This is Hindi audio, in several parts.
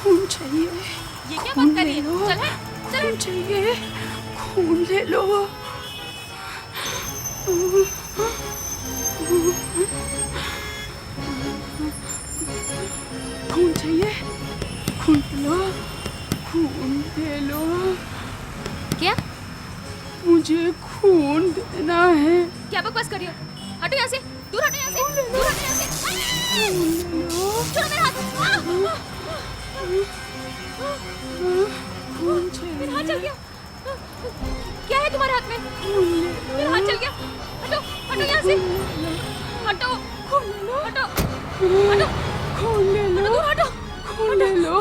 खून चाहिए। ये क्या बात कर रही है? चल खून चाहिए, खून ले लो। खून चाहिए, खून लो, खून ले लो। क्या? मुझे खून देना है। क्या बकवास कर रही हो? हटो यहाँ से, दूर हटो यहाँ से, दूर हटो यहाँ से। छोड़ो मेरा हाथ। खून चाहिए। मेरा हाथ जल गया। क्या है तुम्हारे हाथ में? मेरा हाथ जल गया। हटो, हटो यहाँ से। हटो, हटो, हटो, खून ले लो, दूर हटो, खून ले लो।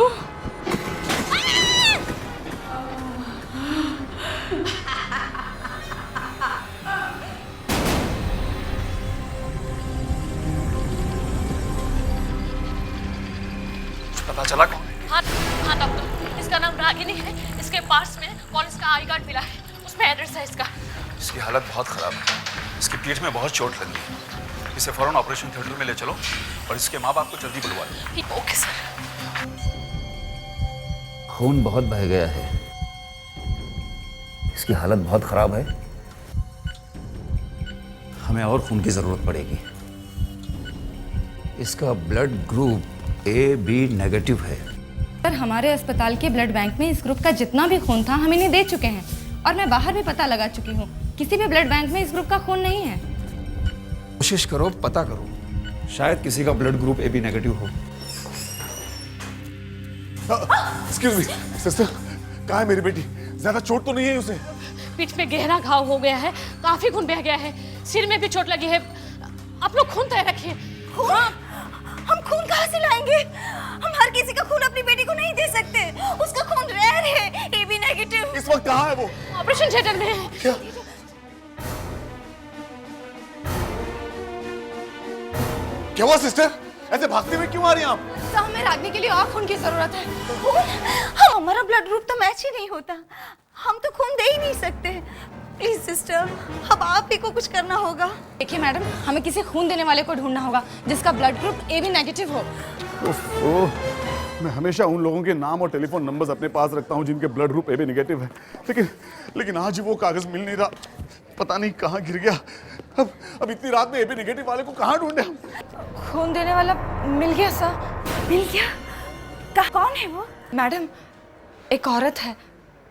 पता चला कौन है? हाँ हाँ डॉक्टर, इसका नाम रागिनी है। इसके पास में पुलिस का आई कार्ड मिला है, उसमें एड्रेस है इसका। इसकी हालत बहुत खराब है, इसकी पीठ में बहुत चोट लगी है। इसे फौरन ऑपरेशन थिएटर में ले चलो और इसके माँ बाप को जल्दी बुलवा लो। Okay sir. खून बहुत बह गया है, इसकी हालत बहुत खराब है, हमें और खून की जरूरत पड़ेगी। इसका ब्लड ग्रुप AB नेगेटिव है। पर हमारे अस्पताल के ब्लड बैंक में इस ग्रुप का जितना भी खून था हम इन्हें दे चुके हैं, और मैं बाहर भी पता लगा चुकी हूँ, किसी भी ब्लड बैंक में इस ग्रुप का खून नहीं है। कोशिश करो, पता करो, शायद किसी का ब्लड ग्रुप AB नेगेटिव हो। एक्सक्यूज मी सिस्टर, कहाँ है मेरी बेटी? ज्यादा चोट तो नहीं है उसे? पीठ में गहरा घाव हो गया है, काफी खून बह गया है, सिर में भी चोट लगी है। आप लोग खून तैयार रखिए। हाँ, हम खून कहाँ से लाएंगे? हम हर किसी का खून अपनी बेटी को नहीं दे सकते। उसका खून रेयर है, AB नेगेटिव। इस वक्त कहाँ है वो? ऑपरेशन थिएटर में है। क्या? क्या हुआ सिस्टर? ऐसे भागते हुए क्यों आ रही हैं आप? तो हमें रागनी के लिए और खून की जरूरत है। खून? हाँ, हमारा ब्लड ग्रुप तो मैच ही नहीं होता, हम तो खून दे ही नहीं सकते। प्लीज सिस्टर, अब आप ही को कुछ करना होगा। देखिए मैडम, हमें किसी खून देने वाले को ढूंढना होगा जिसका ब्लड ग्रुप AB नेगेटिव हो। मैं हमेशा उन लोगों के नाम और टेलीफोन नंबर्स अपने पास रखता हूँ जिनके ब्लड ग्रुप AB नेगेटिव है, लेकिन आज वो कागज मिल नहीं रहा, पता नहीं कहाँ गिर गया। अब इतनी रात में AB नेगेटिव वाले को कहाँ ढूंढे हम? खून देने वाला मिल गया सर। मिल गया? कौन है वो? मैडम, एक औरत है,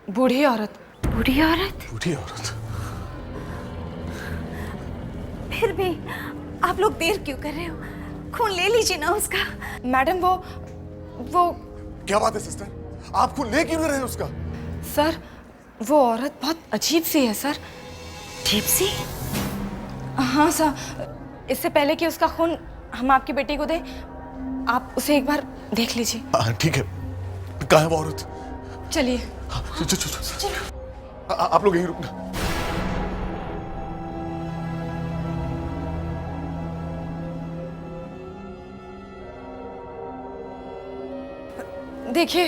बूढ़ी औरत। बूढ़ी औरत? बूढ़ी औरत? फिर भी आप लोग देर क्यों कर रहे हो? खून ले लीजिए ना उसका। मैडम वो क्या बात है सिस्टर, आप खून ले क्यों नहीं रहे हैं उसका? सर, वो औरत बहुत अजीब सी है सर। अजीब सी? हाँ सर, इससे पहले कि उसका खून हम आपकी बेटी को दें, आप उसे एक बार देख लीजिए। हाँ ठीक है, कहाँ है वो औरत? चलिए। चलो आप लोग यहीं रुकना। देखिए,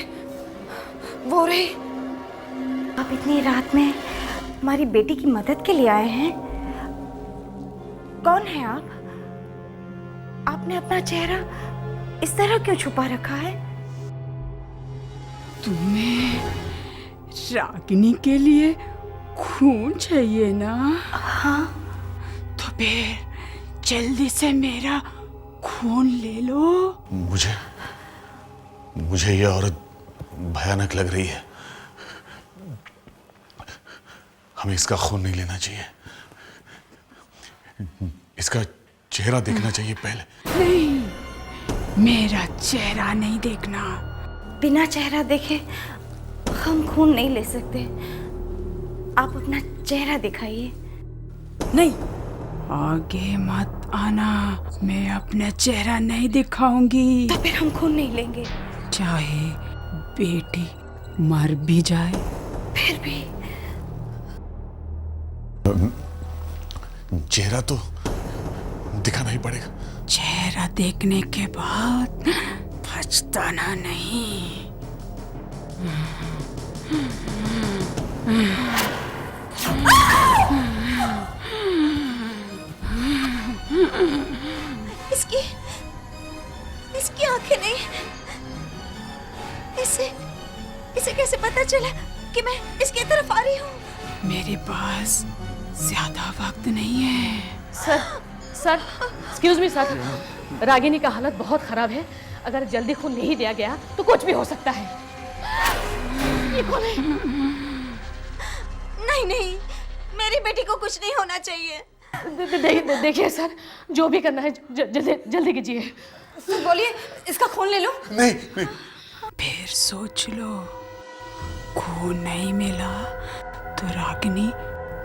वो रही। आप इतनी रात में हमारी बेटी की मदद के लिए आए हैं? कौन है आप? आपने अपना चेहरा इस तरह क्यों छुपा रखा है? तुम्हें रागिनी के लिए खून चाहिए ना? हाँ। तो फिर जल्दी से मेरा खून ले लो। मुझे ये औरत भयानक लग रही है, हमें इसका खून नहीं लेना चाहिए, इसका चेहरा देखना चाहिए पहले। नहीं, मेरा चेहरा नहीं देखना। बिना चेहरा देखे हम खून नहीं ले सकते। आप अपना चेहरा दिखाइए। नहीं, आगे मत आना, मैं अपना चेहरा नहीं दिखाऊंगी। तो फिर हम खून नहीं लेंगे। चाहे बेटी मर भी जाए। फिर भी चेहरा तो दिखाना ही पड़ेगा। चेहरा देखने के बाद पछताना नहीं। इसकी आंखें नहीं, इसे कैसे पता चला कि मैं इसकी तरफ आ रही हूँ? मेरे पास ज्यादा वक्त नहीं है। Sir sir excuse me sir, Ragini का हालत बहुत खराब है। अगर जल्दी खून नहीं दिया गया तो कुछ भी हो सकता है। ये कौन है? नहीं, मेरी बेटी को कुछ नहीं होना चाहिए। देखिए सर, जो भी करना है जल्दी कीजिए। सर बोलिए, इसका खून ले लो। नहीं। फिर सोच लो, खून नहीं मिला तो रागिनी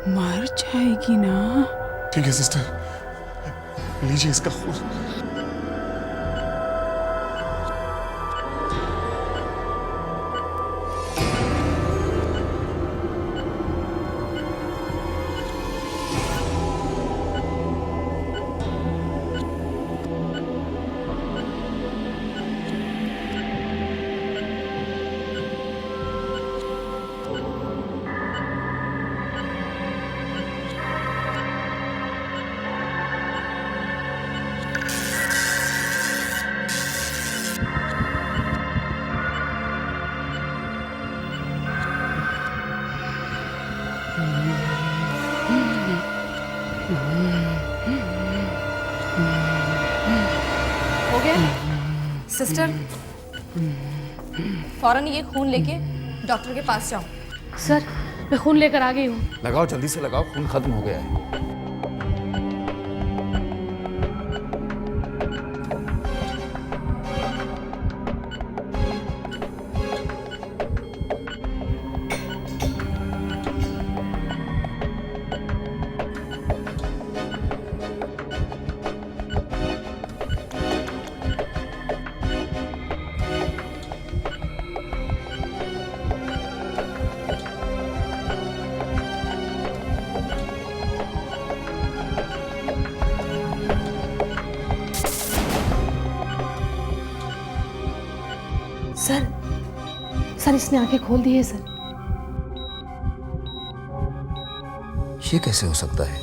मर जाएगी ना। ठीक है सिस्टर, लीजिए इसका खून। हो गया? सिस्टर, फौरन ये खून लेके डॉक्टर के पास जाओ। सर मैं खून लेकर आ गई हूँ। लगाओ, जल्दी से लगाओ, खून खत्म हो गया है। सर इसने आंखें खोल दी है सर। ये कैसे हो सकता है?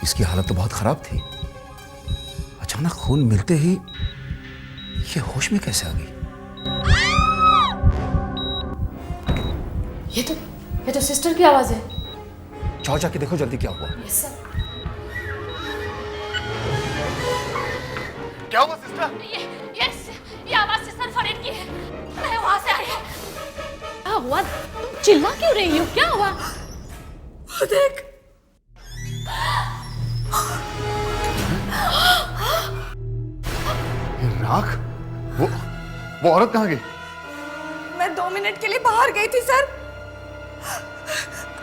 इसकी हालत तो बहुत खराब थी। अचानक खून मिलते ही ये होश में कैसे आ गई? ये तो सिस्टर की आवाज है। जाओ, जाके देखो जल्दी क्या हुआ। Yes sir. क्या हुआ सिस्टर? ये आवाज सिस्टर फरीद की है। मैं वहां से आई। क्या हुआ? तुम चिल्ला क्यों रही हो? क्या हुआ? वो देख, ये राख? वो औरत कहाँ गई? मैं 2 मिनट के लिए बाहर गई थी सर।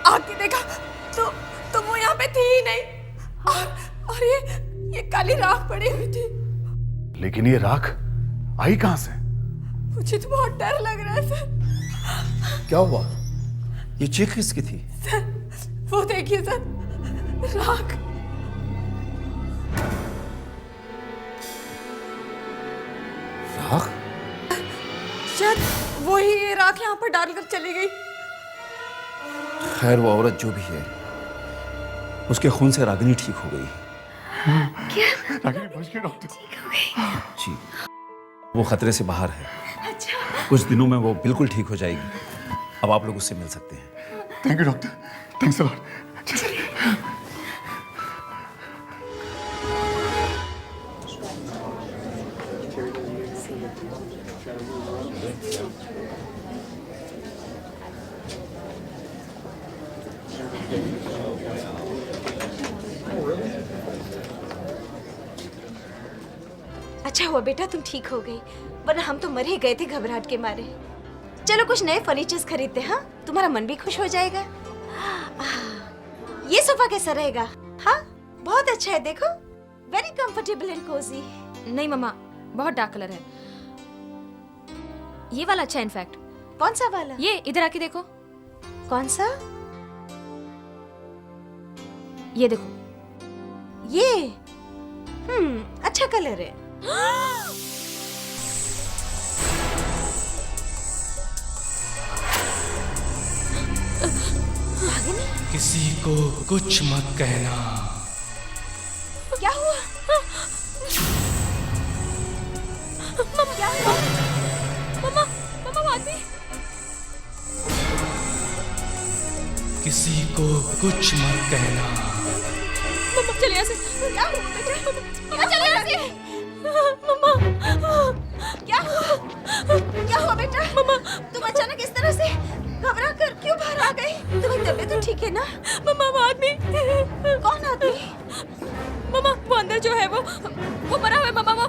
आके देखा तो वो यहाँ पे थी ही नहीं। और ये काली राख पड़ी हुई थी। लेकिन ये राख आई कहाँ से? मुझे तो बहुत डर लग रहा है सर। क्या हुआ? ये चीख किसकी थी? सर वो देखिए सर, राख। राख? शायद वही ये राख यहाँ पर डालकर चली गई। खैर, वो औरत जो भी है, उसके खून से रागिनी ठीक हो गई। रागिनी बच गई डॉक्टर। जी, वो खतरे से बाहर है। अच्छा। कुछ दिनों में वो बिल्कुल ठीक हो जाएगी। अब आप लोग उससे मिल सकते हैं। Thank you doctor, thanks a lot. अच्छा हुआ बेटा तुम ठीक हो गई, वरना हम तो मर ही गए थे घबराहट के मारे। चलो कुछ नए फर्नीचर्स खरीदते हैं, हाँ? तुम्हारा मन भी खुश हो जाएगा। ये सोफा कैसा रहेगा? हाँ बहुत अच्छा है, देखो वेरी कंफर्टेबल एंड कोजी। नहीं मम्मा, बहुत डार्क कलर है। ये वाला अच्छा है इनफैक्ट। कौन सा वाला? ये इधर आके देखो। कौन सा? ये देखो। ये अच्छा कलर है। किसी को कुछ मत कहना। क्या हुआ? क्या हुआ? मम्मा किसी को कुछ मत कहना। मम्मा चलिए यहाँ से। क्या हुआ बेटा? मम्मा चलिए यहाँ से। मम्मा क्या हुआ? क्या हुआ बेटा? मम्मा तुम अचानक इस तरह से घबरा कर क्यों बाहर आ गई? तुम्हारी तबीयत तो ठीक है ना? मम्मा वो आदमी। कौन आदमी? मम्मा वो अंदर जो है वो मरा हुआ है मम्मा। वो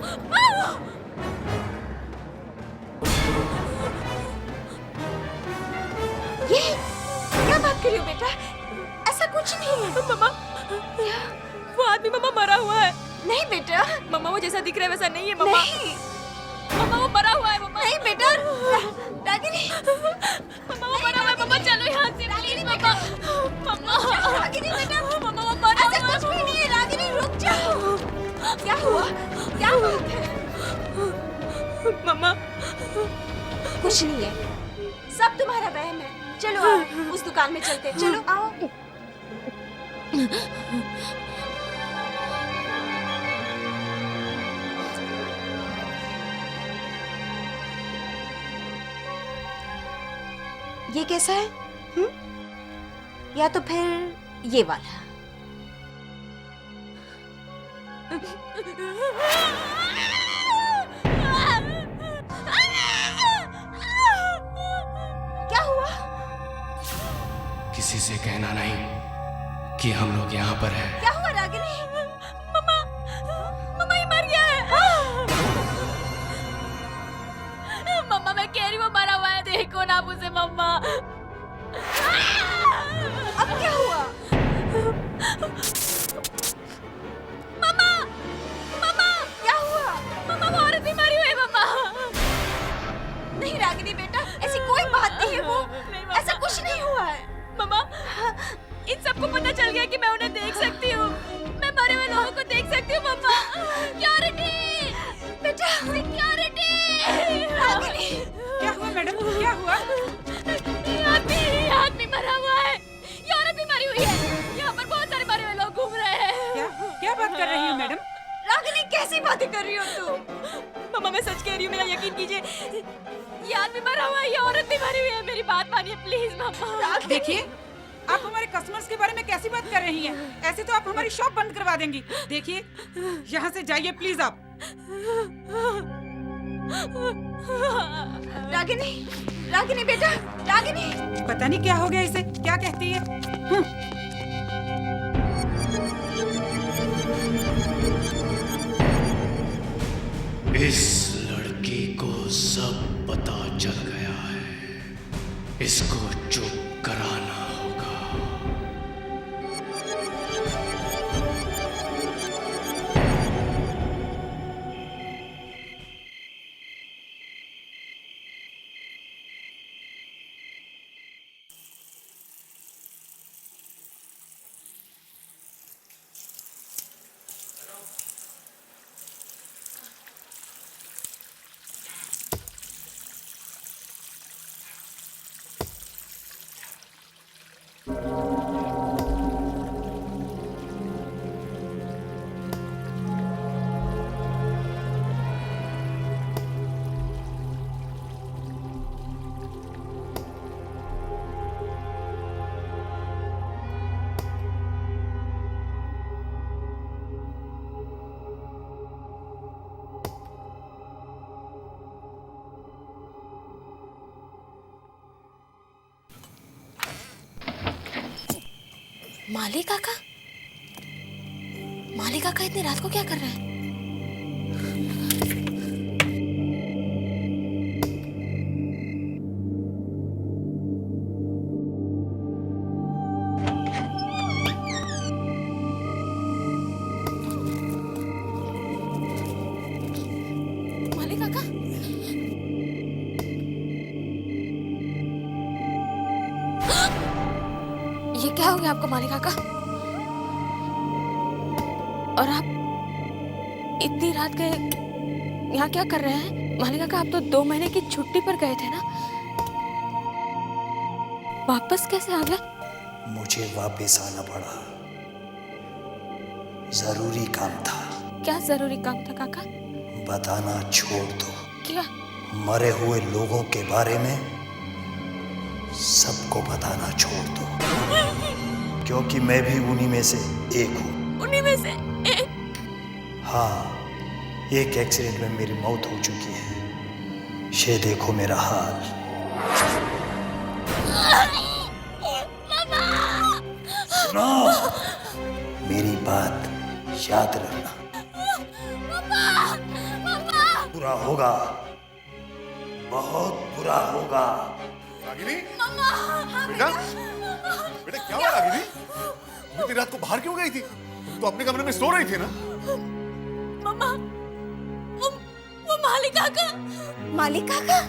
ये क्या बात कर रही हो बेटा? ऐसा कुछ नहीं है। मम्मा वो आदमी मम्मा मरा हुआ है। नहीं बेटा, मम्मा वो जैसा दिख रहा है वैसा नहीं है मम्मा। नहीं मम्मा वो मरा हुआ है मम्मा। नहीं बेटा, रागिनी मम्मा वो मरा हुआ है मम्मा। चलो यहाँ से प्लीज मम्मा। मम्मा रागिनी बेटा, मम्मा वो मरा ऐसा हुआ कुछ भी नहीं है। रागिनी रुक जाओ। क्या हुआ? क्या बात है? है मम्मा। कुछ नहीं है, सब तुम्हारा वहम है। चलो आओ, उस दुकान में चलते हैं। चलो आओ। ये कैसा है? या तो फिर ये वाला? क्या हुआ? किसी से कहना नहीं कि हम लोग यहाँ पर हैं। क्या हुआ रागिनी? मम्मा मम्मा ये मर गया है। मम्मा मैं कह रही हूँ वो मरा हुआ है। देखो ना आप उसे मम्मा। अब क्या हुआ? मम्मा मम्मा क्या हुआ? मम्मा वो औरत भी मरी हुई है मम्मा। नहीं रागिनी बेटा, ऐसी कोई बात नहीं है। वो नहीं, मम्मा। ऐसा कुछ नहीं हुआ है। मम्मा इन सबको पता चल गया कि मैं उन्हें देख सकती हूँ। मैं मरे हुए लोगों को देख सकती हूँ मम्मा। सिक्योरिटी बेटा सिक्योरिटी। रागिनी, क्या हुआ मैडम? क्या हुआ? ये आदमी मरा हुआ है। ये औरत भी मरी हुई है। यहाँ पर बहुत सारे मरे हुए लोग घूम रहे हैं। क्या क्या बात कर रही हो मैडम? रागिनी कैसी बातें कर रही हो तुम? मम्मा मैं सच कह रही हूँ, मेरा यकीन कीजिए। ये आदमी मरा हुआ है, ये औरत भी मरी हुई है। मेरी बात मानिए प्लीज मम्मा। देखिए, आप हमारे कस्टमर्स के बारे में कैसी बात कर रही हैं? ऐसे तो आप हमारी शॉप बंद करवा देंगी। देखिए, यहाँ से जाइए प्लीज आप। रागिनी, रागिनी बेटा, रागिनी। पता नहीं क्या हो गया इसे, क्या कहती है? इस लड़की को सब पता चल गया है। इसको चुप कराना होगा। माली काका? माली काका इतनी रात को क्या कर रहे हैं? माली काका? ये क्या हो गया आपको माली काका? और आप इतनी रात के यहाँ क्या कर रहे हैं? माली काका आप तो 2 महीने की छुट्टी पर गए थे ना, वापस कैसे आ गए? मुझे वापस आना पड़ा, जरूरी काम था। क्या जरूरी काम था काका? बताना छोड़ दो। क्या? मरे हुए लोगों के बारे में सबको बताना छोड़ दो। क्योंकि मैं भी उन्हीं में से एक हूँ। उन्हीं में से एक? हाँ, एक एक्सीडेंट में मेरी मौत हो चुकी है। ये देखो मेरा हाल। सुनो, मेरी बात याद रखना। बुरा होगा, बहुत बुरा होगा। रागिनी, बेटा, बेटा क्या हुआ रागिनी? तुम इतनी रात को बाहर क्यों गई थी? तुम तो अपने कमरे में सो रही थी ना? मम्मा, वो मालिक काका। मालिक काका?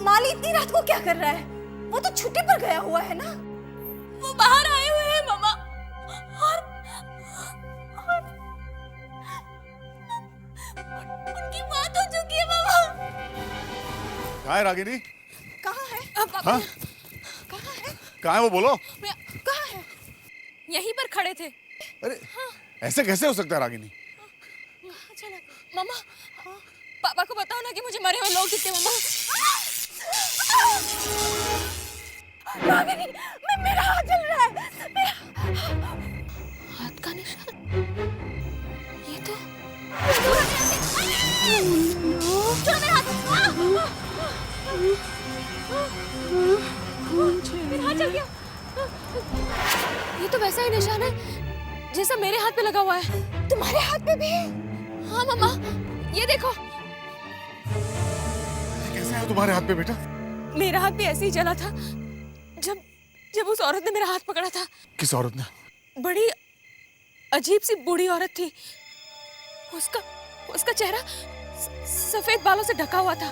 माली इतनी रात को क्या कर रहा है? वो तो छुट्टी पर गया हुआ है ना? वो बाहर आए हुए हैं मम्मा, और उनकी मौत हो चुकी है मम्मा। कहाँ है रागिनी? कहाँ है? हाँ? कहाँ है? कहाँ है वो बोलो? कहाँ है? यहीं पर खड़े थे। अरे ऐसे कैसे हो सकता है रागिनी? मम्मा, पापा को बताओ ना कि मुझे मरे हुए लोग दिखते मम्मा। रागिनी, मेरा हाथ जल रहा है। हाथ का निशान? ये तो छोड़ो मेरा हाथ। मेरा हाथ जल गया। ये तो वैसा ही निशान है जैसा मेरे हाथ पे लगा हुआ है। तुम्हारे हाथ पे भी है? हाँ मम्मा, ये देखो। कैसे है तुम्हारे हाथ पे बेटा? मेरा हाथ भी ऐसे ही जला था जब उस औरत ने मेरा हाथ पकड़ा था। किस औरत ने? बड़ी अजीब सी बूढ़ी औरत थी। उसका चेहरा सफेद बालों से ढका हुआ था।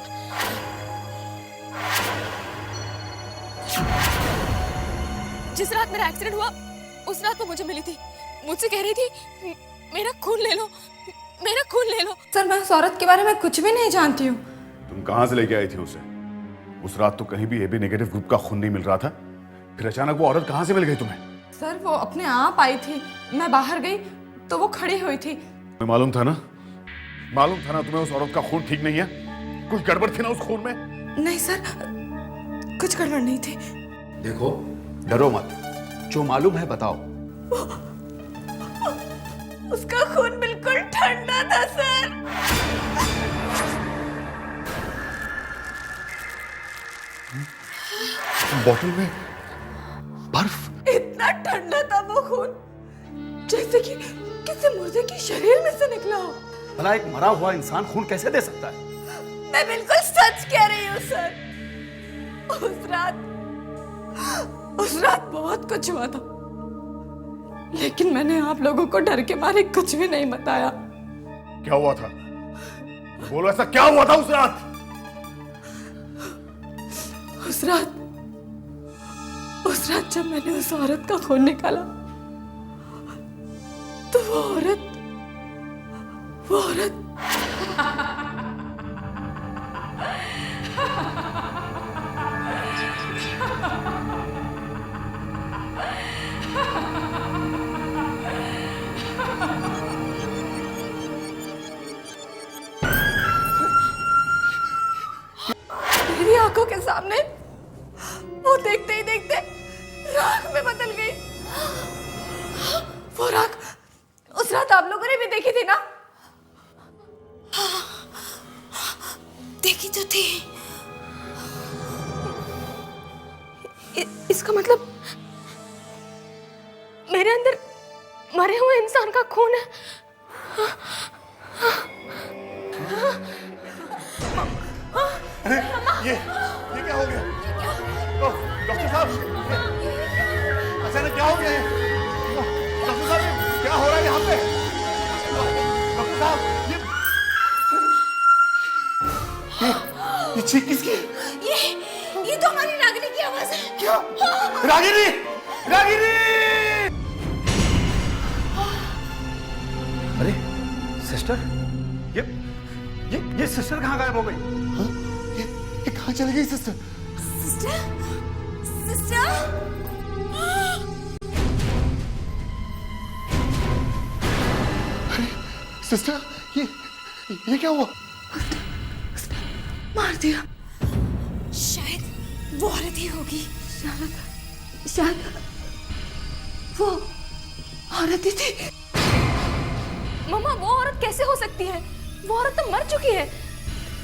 जिस रात मेरा एक्सीडेंट हुआ उस रात वो मुझे मिली थी। मुझसे कह रही थी मेरा खून ले लो, मेरा खून ले लो। सर, मैं उस औरत के बारे में कुछ भी नहीं जानती हूँ। तुम कहाँ से लेके आई थी उसे? उस रात तो कहीं भी AB नेगेटिव ग्रुप का खून नहीं मिल रहा था, फिर अचानक वो औरत कहाँ से मिल गई तुम्हें? सर, वो अपने आप आई थी। मैं बाहर गई तो वो खड़ी हुई थी। तुम्हें मालूम था ना तुम्हें उस औरत का खून ठीक नहीं है? कुछ गड़बड़ थी ना उस खून में? नहीं सर, कुछ गड़बड़ नहीं थी। देखो, डरो मत, जो मालूम है बताओ। उसका खून बिल्कुल ठंडा था सर। बोतल में बर्फ? इतना ठंडा था वो खून, जैसे कि किसी मुर्दे के शरीर में से निकला हो। भला एक मरा हुआ इंसान खून कैसे दे सकता है? मैं बिल्कुल सच कह रही हूँ सर। उस रात बहुत कुछ हुआ था, लेकिन मैंने आप लोगों को डर के मारे कुछ भी नहीं बताया। क्या हुआ था? बोलो, ऐसा क्या हुआ था उस रात? उस रात जब मैंने उस औरत का खून निकाला तो वो औरत मेरी आंखों के सामने वो देखते ही देखते राख में बदल गई। वो राख उस रात आप लोगों ने भी देखी थी ना? देखी तो थी। इसका मतलब मेरे अंदर मरे हुए इंसान का खून है। अरे ये क्या हो गया? डॉक्टर साहब, अचानक क्या हो गया है? डॉक्टर साहब, क्या हो रहा है यहाँ पे? डॉक्टर साहब, ये चीख किसकी? ये तो हमारी रागिनी की आवाज है। क्या? रागिनी! रागिनी! अरे सिस्टर, ये सिस्टर कहाँ गायब हो गई? हाँ? ये कहाँ चली गई सिस्टर? सिस्टर? अरे सिस्टर, ये क्या हुआ? मार दिया। शायद वो औरत ही होगी। शायद वो औरत ही थी। मम्मा वो औरत कैसे हो सकती है? वो औरत तो मर चुकी है।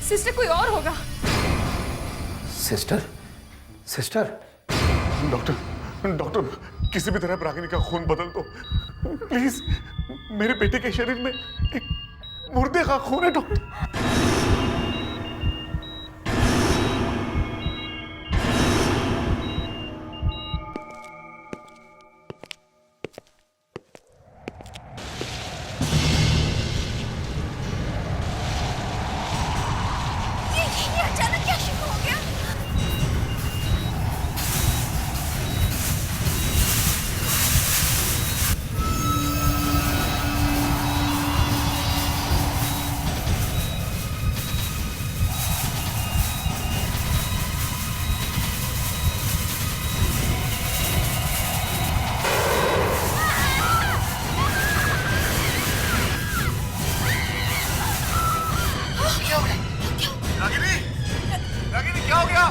सिस्टर कोई और होगा। सिस्टर? सिस्टर? डॉक्टर डॉक्टर किसी भी तरह रागिनी का खून बदल दो प्लीज। मेरे बेटे के शरीर में एक मुर्दे का खून है डॉक्टर। ये अचानक क्या शुरू हो गया? रागिनी क्या हो गया?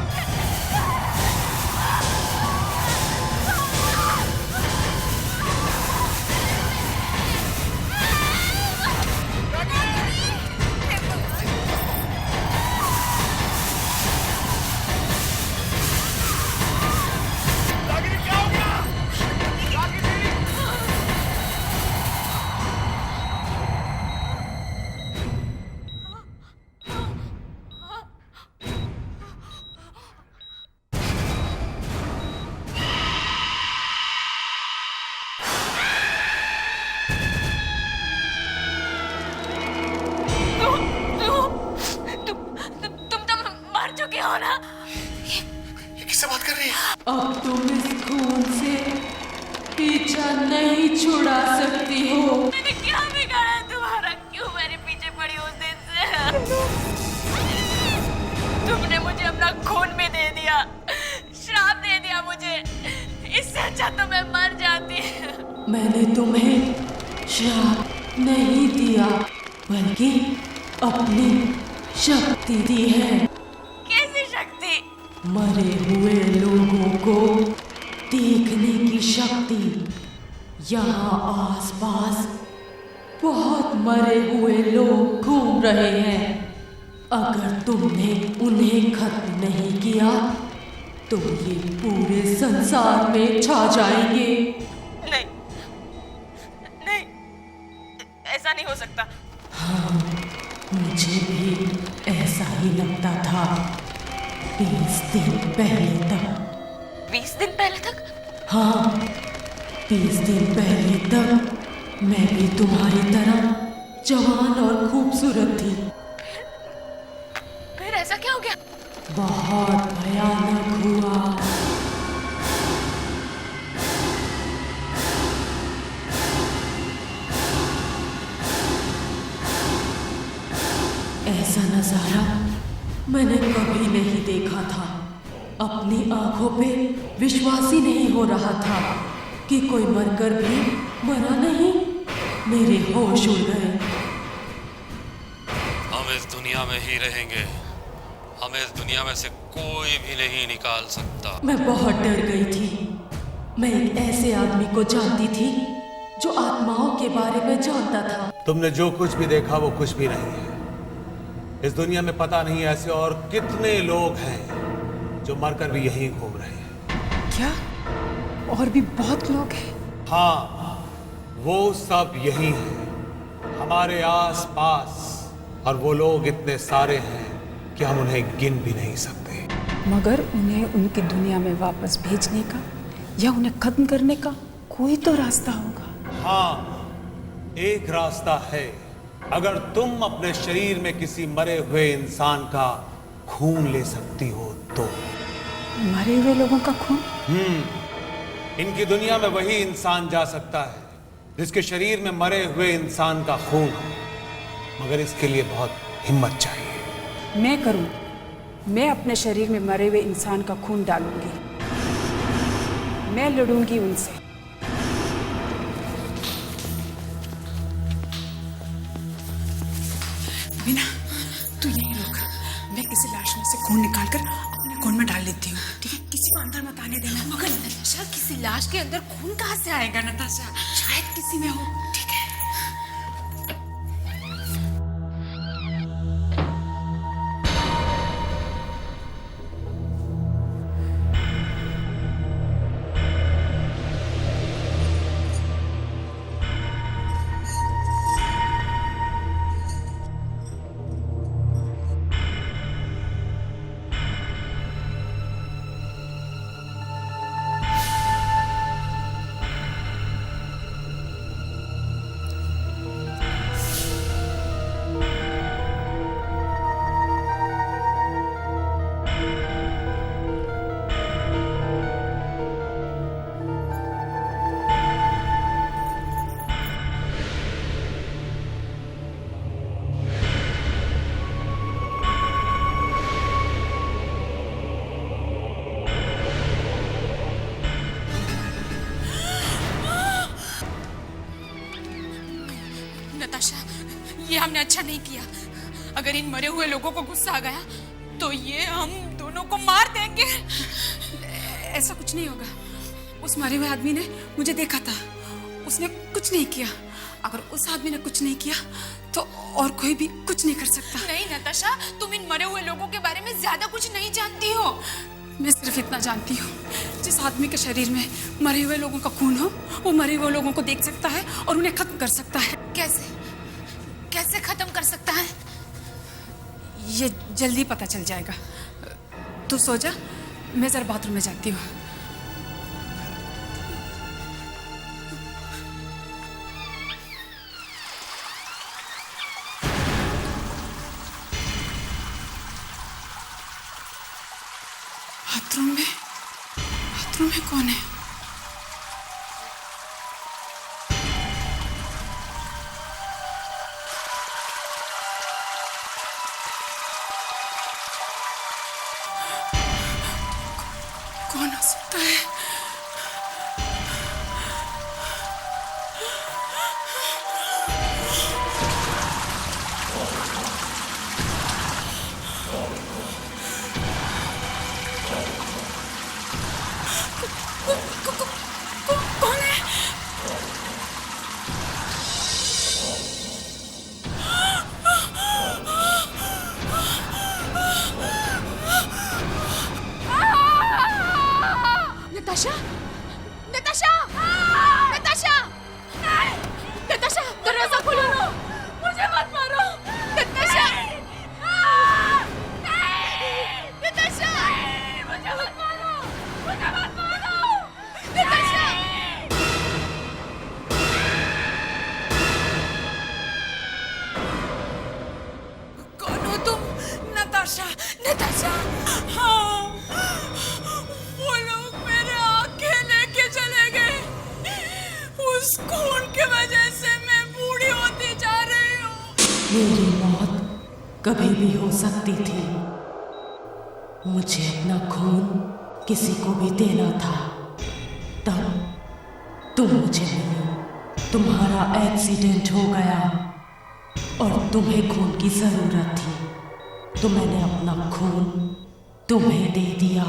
तुम तो मर चुके हो ना। ये किससे बात कर रही है? अब तुम इस खून से पीछा नहीं छुड़ा सकती हो। मैंने क्या बिगाड़ा है तुम्हारा? क्यों मेरे पीछे पड़ी उस दिन से? तुमने मुझे अपना खून भी दे दिया, श्राप दे दिया मुझे। इससे अच्छा तो मैं मर जाती। मैंने तुम्हें श्राप नहीं दिया बल्कि अपनी शक्ति दी है। कैसी शक्ति? मरे हुए लोगों को देखने की शक्ति। यहाँ आसपास बहुत मरे हुए लोग घूम रहे हैं। अगर तुमने उन्हें खत्म नहीं किया तो ये पूरे संसार में छा जाएंगे। नहीं नहीं, ऐसा नहीं हो सकता। हाँ, मुझे भी ऐसा ही लगता था 20 दिन पहले तक। 20 दिन पहले तक? हाँ, 20 दिन पहले तक मैं भी तुम्हारी तरह जवान और खूबसूरत थी। फिर ऐसा क्या हो गया? बहुत भयानक हुआ। ऐसा नजारा मैंने कभी नहीं देखा था। अपनी आंखों पे विश्वास ही नहीं हो रहा था कि कोई मरकर भी मरा नहीं। मेरे होश उड़ गए। हम इस दुनिया में ही रहेंगे, हमें इस दुनिया में से कोई भी नहीं निकाल सकता। मैं बहुत डर गई थी। मैं एक ऐसे आदमी को जानती थी जो आत्माओं के बारे में जानता था। तुमने जो कुछ भी देखा वो कुछ भी नहीं है। इस दुनिया में पता नहीं ऐसे और कितने लोग हैं जो मरकर भी यहीं घूम रहे हैं। क्या और भी बहुत लोग हैं? हाँ, वो सब यही हैं, हमारे आस पास। और वो लोग इतने सारे हैं कि हम उन्हें गिन भी नहीं सकते। मगर उन्हें उनकी दुनिया में वापस भेजने का या उन्हें खत्म करने का कोई तो रास्ता होगा। हाँ, एक रास्ता है। अगर तुम अपने शरीर में किसी मरे हुए इंसान का खून ले सकती हो तो। मरे हुए लोगों का खून? इनकी दुनिया में वही इंसान जा सकता है जिसके शरीर में मरे हुए इंसान का खून हो, मगर इसके लिए बहुत हिम्मत चाहिए। मैं करूं। मैं अपने शरीर में मरे हुए इंसान का खून डालूंगी। मैं लड़ूंगी उनसे। बिना, तू यहीं रुक। मैं किसी लाश में से खून निकाल कर अपने खून में डाल लेती हूँ, ठीक है? किसी को अंदर मत आने देना। मगर नताशा, किसी लाश के अंदर खून कहाँ से आएगा नताशा? शायद किसी में हो। ठीक है। नताशा, ये हमने अच्छा नहीं किया। अगर इन मरे हुए लोगों को गुस्सा आ गया तो ये हम दोनों को मार देंगे। ऐसा कुछ नहीं होगा। उस मरे हुए आदमी ने मुझे देखा था, उसने कुछ नहीं किया। अगर उस आदमी ने कुछ नहीं किया तो और कोई भी कुछ नहीं कर सकता। नहीं नताशा, तुम इन मरे हुए लोगों के बारे में ज्यादा कुछ नहीं जानती हो। मैं सिर्फ इतना जानती हूँ, जिस आदमी के शरीर में मरे हुए लोगों का खून हो, वो मरे हुए लोगों को देख सकता है और उन्हें खत्म कर सकता है। कैसे कैसे खत्म कर सकता है? ये जल्दी पता चल जाएगा। तू सो जा, मैं जरा बाथरूम में जाती हूँ। बाथरूम में कौन है? कौन हो सकता है? कौन है? नताशा, नताशा, नताशा, नताशा, दरवाजा खोलो, मुझे मत मारो, नताशा, नताशा, मुझे मत मारो, नताशा। कौन हो तुम? नताशा, नताशा। हाँ, वो लोग मेरे आंखें लेके चले गए। उस खून की वजह से मैं बूढ़ी होती जा रही हूँ। मेरी मौत कभी भी हो सकती थी। मुझे अपना खून किसी को भी देना था। तब तुम मुझे मिली, तुम्हारा एक्सीडेंट हो गया और तुम्हें खून की जरूरत थी, तो मैंने अपना खून तुम्हें दे दिया।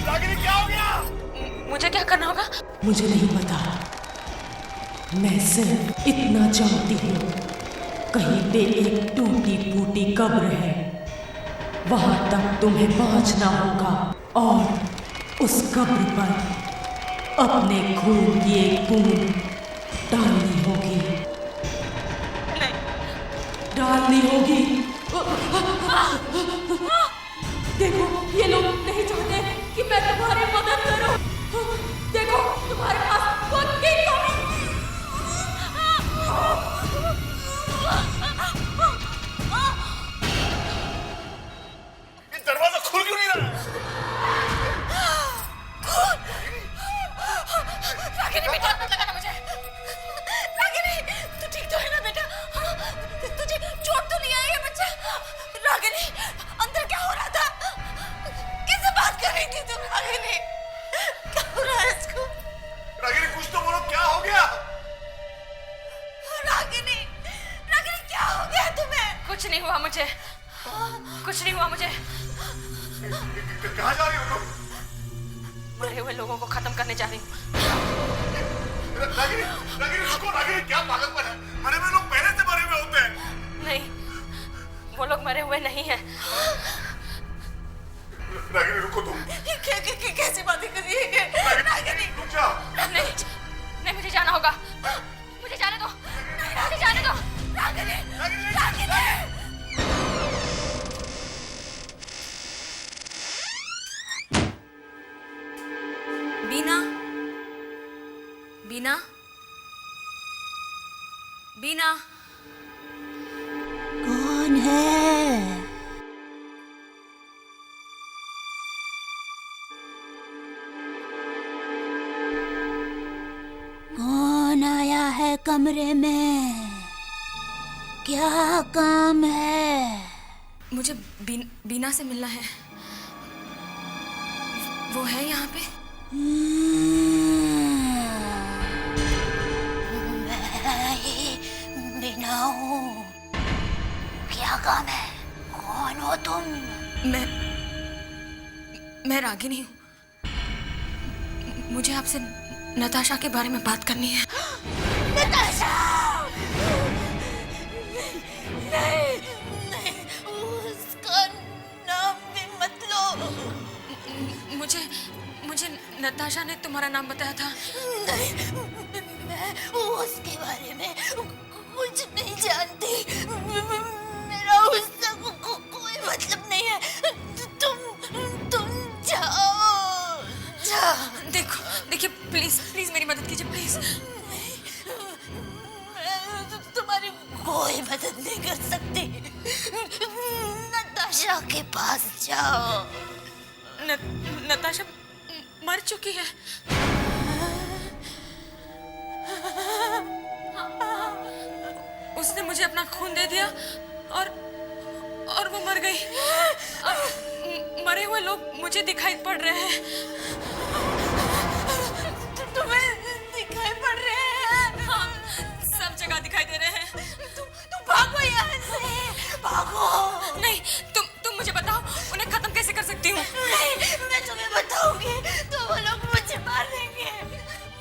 रागिनी, क्या हो गया? मुझे क्या करना होगा? मुझे नहीं पता, मैं सिर्फ इतना जानती हूँ, कहीं पे एक टूटी फूटी कब्र है, वहां तक तुम्हें पहुंचना होगा और उस कब्र पर अपने खून की एक बूंद डालनी होगी। डालनी होगी। देखो, ये लोग नहीं चाहते कि मैं तुम्हारी मदद करूं। देखो, तुम्हारे पास खुद की कमी। ये दरवाजा खुल क्यों नहीं रहा? रागिनी, बेटा मत लगाना मुझे। रागिनी, तू ठीक तो है ना बेटा? हाँ, तुझे चोट तो नहीं आई है बच्चा? रागिनी, अंदर क्या हो रहा था? किससे बात कर रही थी तुम? रागिनी, क्या हो रहा है इसको? रागिनी, कुछ तो बोलो, क्या हो गया? रागिनी, रागिनी, क्या हो गया तुम्हें? कुछ मुझे, कुछ नहीं हुआ मुझे। कहाँ जा रही हो तुम? मरे हुए लोगों को खत्म करने जा रही हूँ। रागिनी, रागिनी रुको, रागिनी क्या पागलपन है? मरे हुए लोग पहले से मरे हुए होते हैं। नहीं, वो लोग मरे हुए नहीं हैं। रागिनी रुको तुम। कैसी बातें कर रही है? रागिनी रुक जा। नहीं, मुझे जाना होगा। मुझे जाने दो। मुझे जाने दो। रागिनी, रागिनी। बीना, बीना, बीना। कौन है? कौन आया है कमरे में? क्या काम है? मुझे बीना से मिलना है। वो है यहाँ पे? मैं ही बीना हूँ। क्या काम है? कौन हो तुम? मैं रागिनी हूँ। मुझे आपसे नताशा के बारे में बात करनी है। नताशा! नहीं, उसका नाम भी मत लो। मुझे नताशा ने तुम्हारा नाम बताया था। नहीं, मैं उसके बारे में कुछ नहीं जानती। मेरा उससे कोई मतलब नहीं है। तुम जाओ। देखिए प्लीज मेरी मदद कीजिए प्लीज। मैं तुम्हारी कोई मदद नहीं कर सकती। नताशा के पास जाओ। नताशा मर चुकी है। उसने मुझे अपना खून दे दिया और वो मर गई। अब मरे हुए लोग मुझे दिखाई पड़ रहे हैं। तुम्हें दिखाई पड़ रहे हैं? हाँ, सब जगह दिखाई दे रहे हैं। तुम भागो यहाँ से, भागो। नहीं, तुम मुझे बताओ उन्हें खत्म कैसे कर सकती हूँ? नहीं, मैं तुम्हें बताऊंगी तो वो लोग मुझे मार देंगे।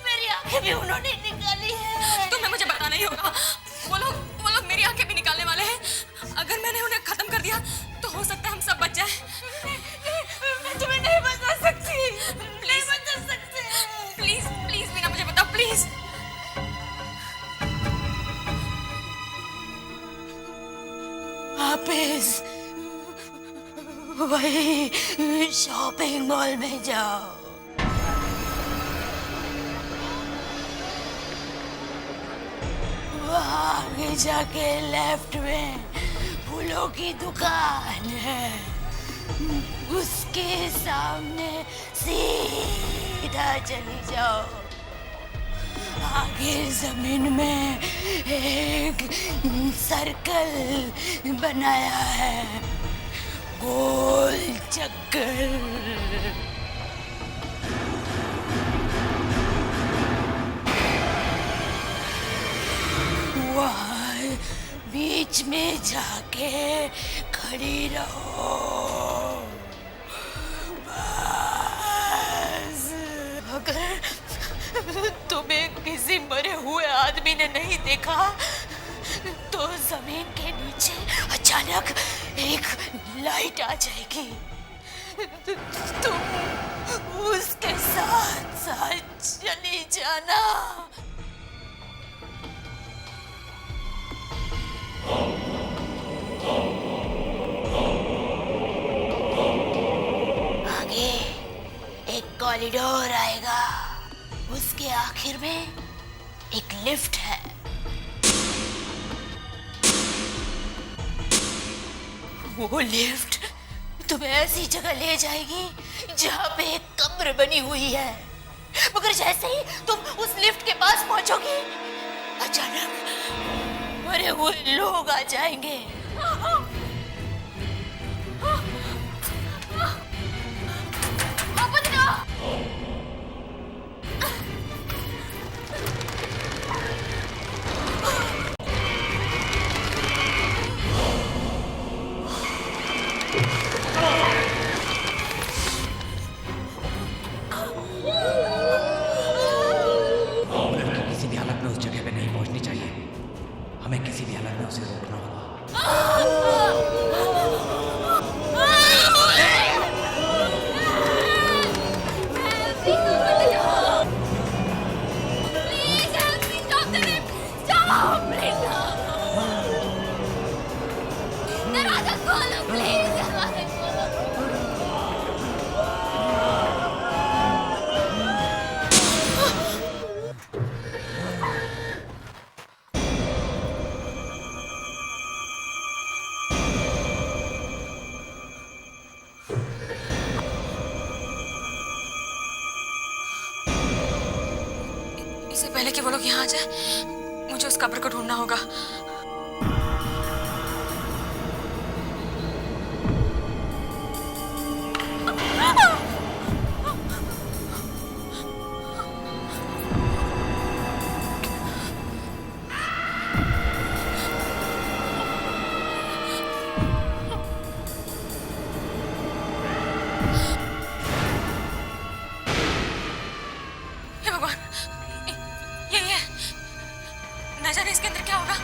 मेरी आंखें भी उन्होंने निकाली है। तुम्हें मुझे बताना ही होगा। वो लोग मेरी आंखें भी निकालने वाले हैं। अगर मैंने उन्हें खत्म कर दिया तो हो सकता है हम सब बच जाएं। मैं तुम्हें नहीं बता सकती। नहीं बता सकते। प्लीज मीना मुझे बताओ प्लीज। वापिस वही शॉपिंग मॉल में जाओ। वहाँ आगे जाके लेफ्ट में फूलों की दुकान है। उसके सामने सीधा चली जाओ। आगे जमीन में एक सर्कल बनाया है, गोल चक्कर। वहाँ बीच में जाके खड़ी रहो। बस अगर तुम्हें किसी मरे हुए आदमी ने नहीं देखा तो जमीन के नीचे अचानक एक लाइट आ जाएगी। तुम उसके साथ साथ चली जाना। आगे एक कॉरिडोर आएगा। उसके आखिर में एक लिफ्ट है। वो लिफ्ट तुम्हें ऐसी जगह ले जाएगी जहाँ पे एक कब्र बनी हुई है। मगर जैसे ही तुम उस लिफ्ट के पास पहुंचोगी अचानक मरे हुए लोग आ जाएंगे। इससे पहले कि वो लोग यहाँ आ जाए, मुझे उस कब्र को ढूंढना होगा। हे भगवान, ये न जाने इसके अंदर क्या होगा।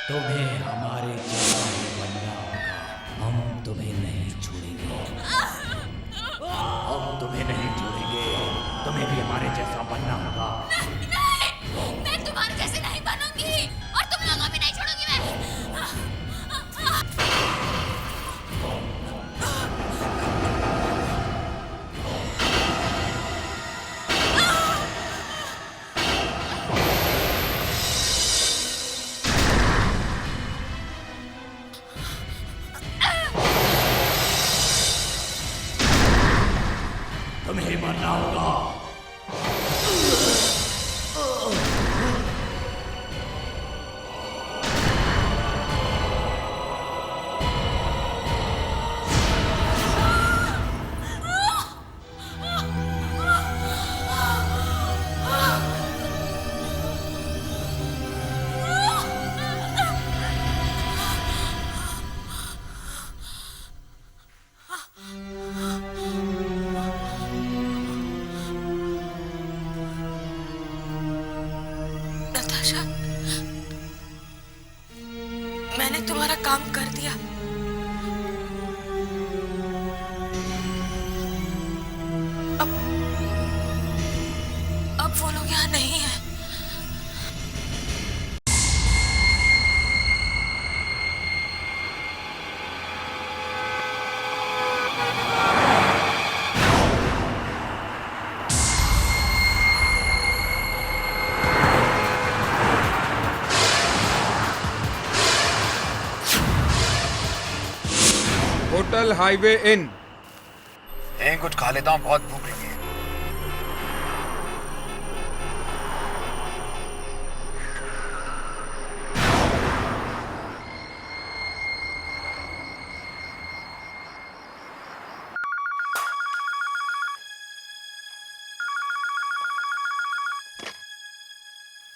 तुम्हें हमारे जैसा ही बनना होगा। हम तुम्हें नहीं छोड़ेंगे। हम तुम्हें नहीं छोड़ेंगे। तुम्हें भी हमारे जैसा बनना होगा। नहीं, मैं तुम्हारे जैसे नहीं बनूंगी और तुम लोगों भी नहीं छोड़ूंगी मैं। तुम्हें ही मरना होगा। नताशा, मैंने तुम्हारा काम कर दिया। अब वो लोग यहाँ नहीं है। Hotel highway in. यहीं कुछ खा लेता हूँ, बहुत भूख लगी है।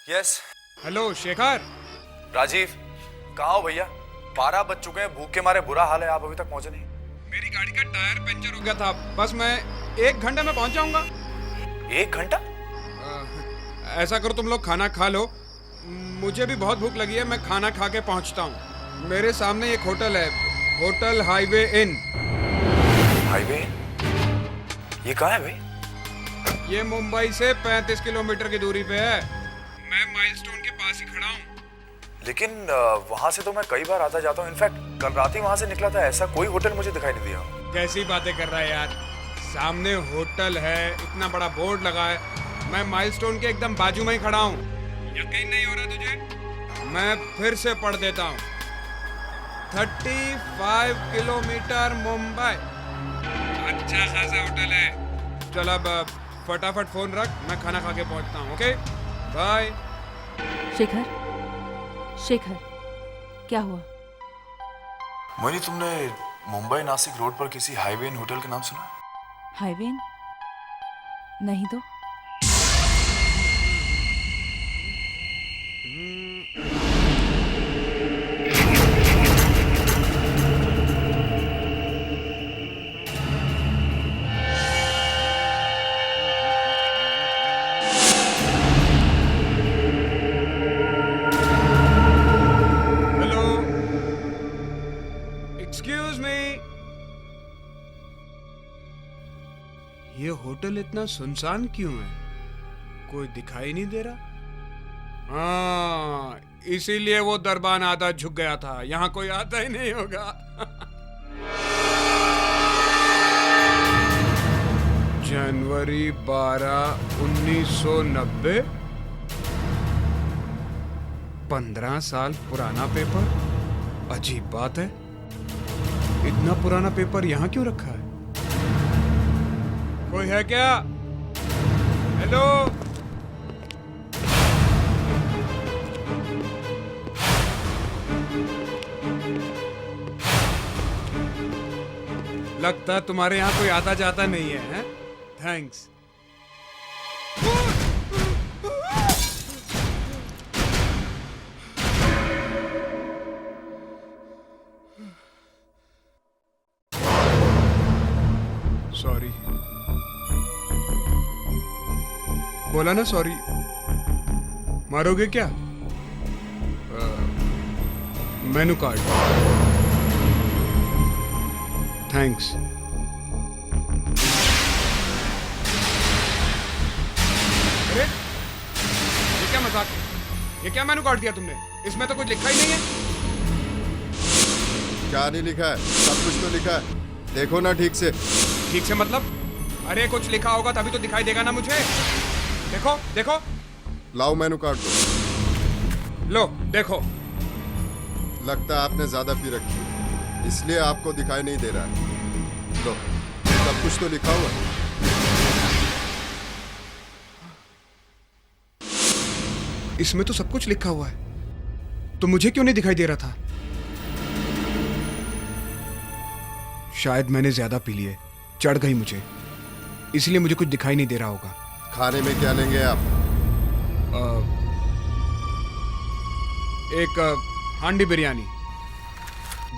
यस। हेलो शेखर। राजीव, कहाँ हो भैया? 12 बज चुके हैं, भूख के मारे बुरा हाल है, आप अभी तक पहुंचे नहीं। मेरी गाड़ी का टायर पंचर हो गया था, बस मैं 1 घंटे में पहुंच जाऊंगा। 1 घंटा? ऐसा करो, तुम लोग खाना खा लो, मुझे भी बहुत भूख लगी है, मैं खाना खा के पहुंचता हूँ। मेरे सामने एक होटल है, होटल हाईवे इन। हाईवे? ये कहाँ है भाई? ये मुंबई से 35 किलोमीटर की दूरी पे है। मैं माइलस्टोन के पास ही खड़ा हूँ। लेकिन वहां से तो मैं कई बार आता जाता हूँ। इनफैक्ट कल रात ही वहां से निकला था, ऐसा कोई होटल मुझे दिखाई नहीं दिया। कैसी बातें कर रहा है यार, सामने होटल है, इतना बड़ा बोर्ड लगा है, मैं माइलस्टोन के एकदम बाजू में ही खड़ा हूँ। यकीन नहीं हो रहा तुझे? मैं फिर से पढ़ देता हूँ। 35 किलोमीटर मुंबई। अच्छा खासा होटल है। चल अब फटाफट फोन रख, मैं खाना खा के पहुंचता हूँ। Okay bye. शेखर, शेखर, क्या हुआ? मोहिनी, तुमने मुंबई नासिक रोड पर किसी हाईवे इन होटल का नाम सुना? Highway in? नहीं तो। ये होटल इतना सुनसान क्यों है? कोई दिखाई नहीं दे रहा? हाँ, इसीलिए वो दरबान आधा झुक गया था। यहाँ कोई आता ही नहीं होगा। जनवरी 12, 1990। 15 साल पुराना पेपर। अजीब बात है, इतना पुराना पेपर यहाँ क्यों रखा है? कोई है क्या? हेलो? लगता है तुम्हारे यहाँ कोई आता जाता नहीं है, हैं? थैंक्स। सॉरी। बोला ना सॉरी। मारोगे क्या? Menu card. थैंक्स। अरे ये क्या मजाक है? ये क्या मेनू कार्ड दिया तुमने? इसमें तो कुछ लिखा ही नहीं है। क्या नहीं लिखा है? सब कुछ तो लिखा है, देखो ना ठीक से। ठीक से मतलब? अरे कुछ लिखा होगा तभी तो दिखाई देगा ना मुझे। देखो देखो। लाओ मेनू कार्ड दो। लो देखो। लगता है आपने ज्यादा पी रखी है, इसलिए आपको दिखाई नहीं दे रहा है। लो, सब कुछ तो लिखा हुआ है। इसमें तो सब कुछ लिखा हुआ है, तो मुझे क्यों नहीं दिखाई दे रहा था? शायद मैंने ज्यादा पी लिए, चढ़ गई मुझे, इसलिए मुझे कुछ दिखाई नहीं दे रहा होगा। खाने में क्या लेंगे आप? एक हांडी बिरयानी।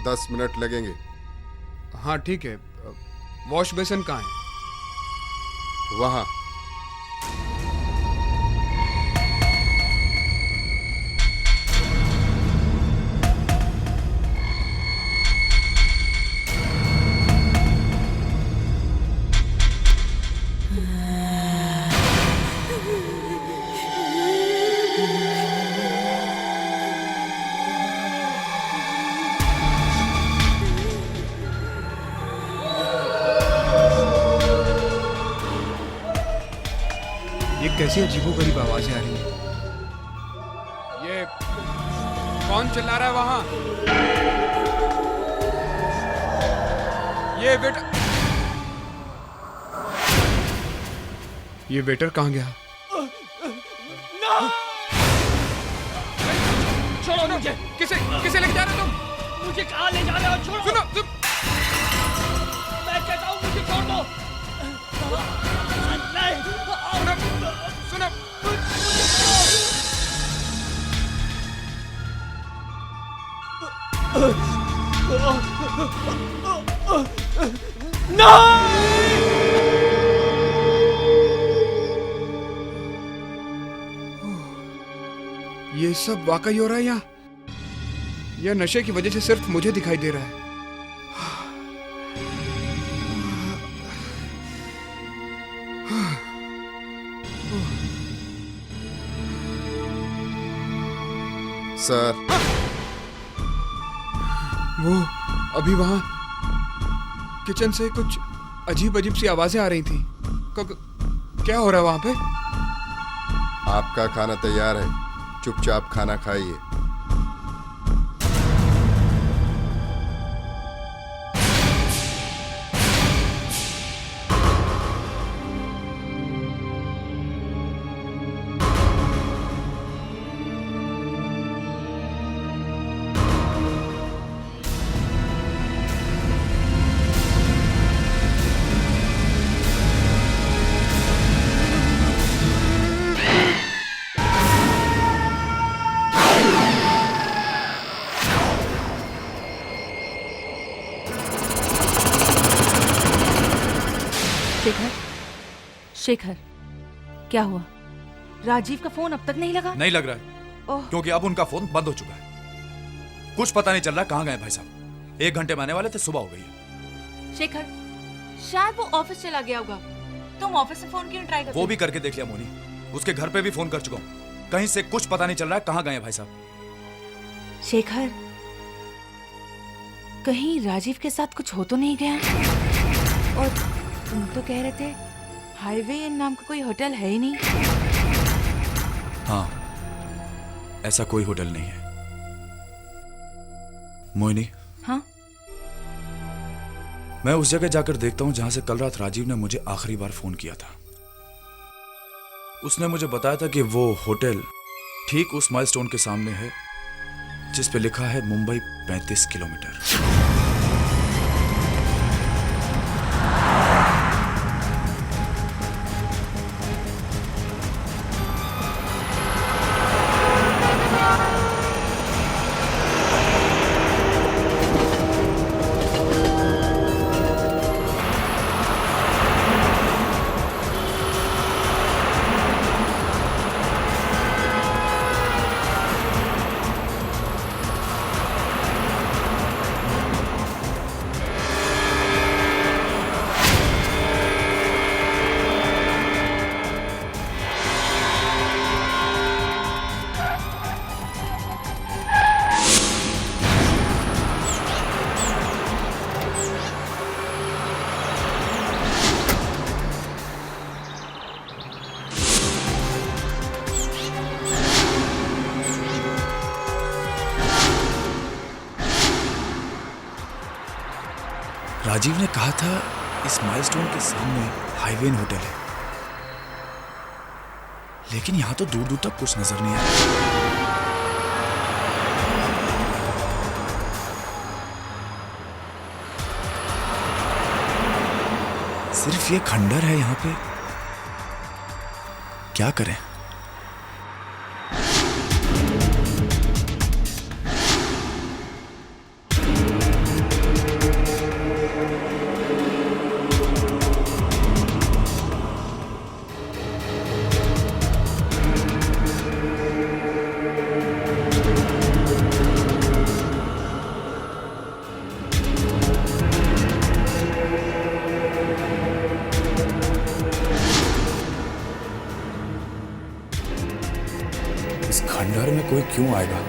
10 मिनट लगेंगे। हाँ ठीक है। वॉश बेसिन कहाँ है? वहाँ। कैसी अजीबोगरीब आवाजें आ रही हैं। ये कौन चिल्ला रहा है वहां? ये वेटर कहाँ गया? छोड़ो मुझे। किसे लेके जा रहे हो तुम? मुझे कहाँ ले जा रहे हो? छोड़ो। सुनो मैं कहता हूँ मुझे छोड़ दो। सुनो। ये सब वाकई हो रहा है या नशे की वजह से सिर्फ मुझे दिखाई दे रहा है? सर, वो अभी वहां किचन से कुछ अजीब सी आवाजें आ रही थी। क्या हो रहा है वहां पे? आपका खाना तैयार है, चुपचाप खाना खाइए। शेखर, क्या हुआ? राजीव का फोन अब तक नहीं लगा? नहीं लग रहा है, क्योंकि अब उनका फोन बंद हो चुका है। कुछ पता नहीं चल रहा कहाँ गए भाई साहब। 1 घंटे में आने वाले थे, सुबह हो गई है। शेखर, शायद वो ऑफिस चला गया होगा। तुम ऑफिस से फोन क्यों ट्राई करते? वो भी करके देख लिया मोनी, उसके घर पे भी फोन कर चुका हूँ, कहीं से कुछ पता नहीं चल रहा है कहाँ गए हैं भाई साहब। शेखर, कहीं राजीव के साथ कुछ हो तो नहीं गया? और तुम तो कह रहे थे हाईवे इन नाम का कोई होटल है ही नहीं। हाँ, ऐसा कोई होटल नहीं है। मोहिनी, हाँ? मैं उस जगह जाकर देखता हूं जहां से कल रात राजीव ने मुझे आखिरी बार फोन किया था। उसने मुझे बताया था कि वो होटल ठीक उस माइलस्टोन के सामने है जिस पे लिखा है मुंबई 35 किलोमीटर। राजीव ने कहा था इस माइलस्टोन के सामने हाईवे इन होटल है, लेकिन यहां तो दूर दूर तक कुछ नजर नहीं आ रहा। सिर्फ ये खंडर है यहां पे, क्या करें? खंडर में कोई क्यों आएगा?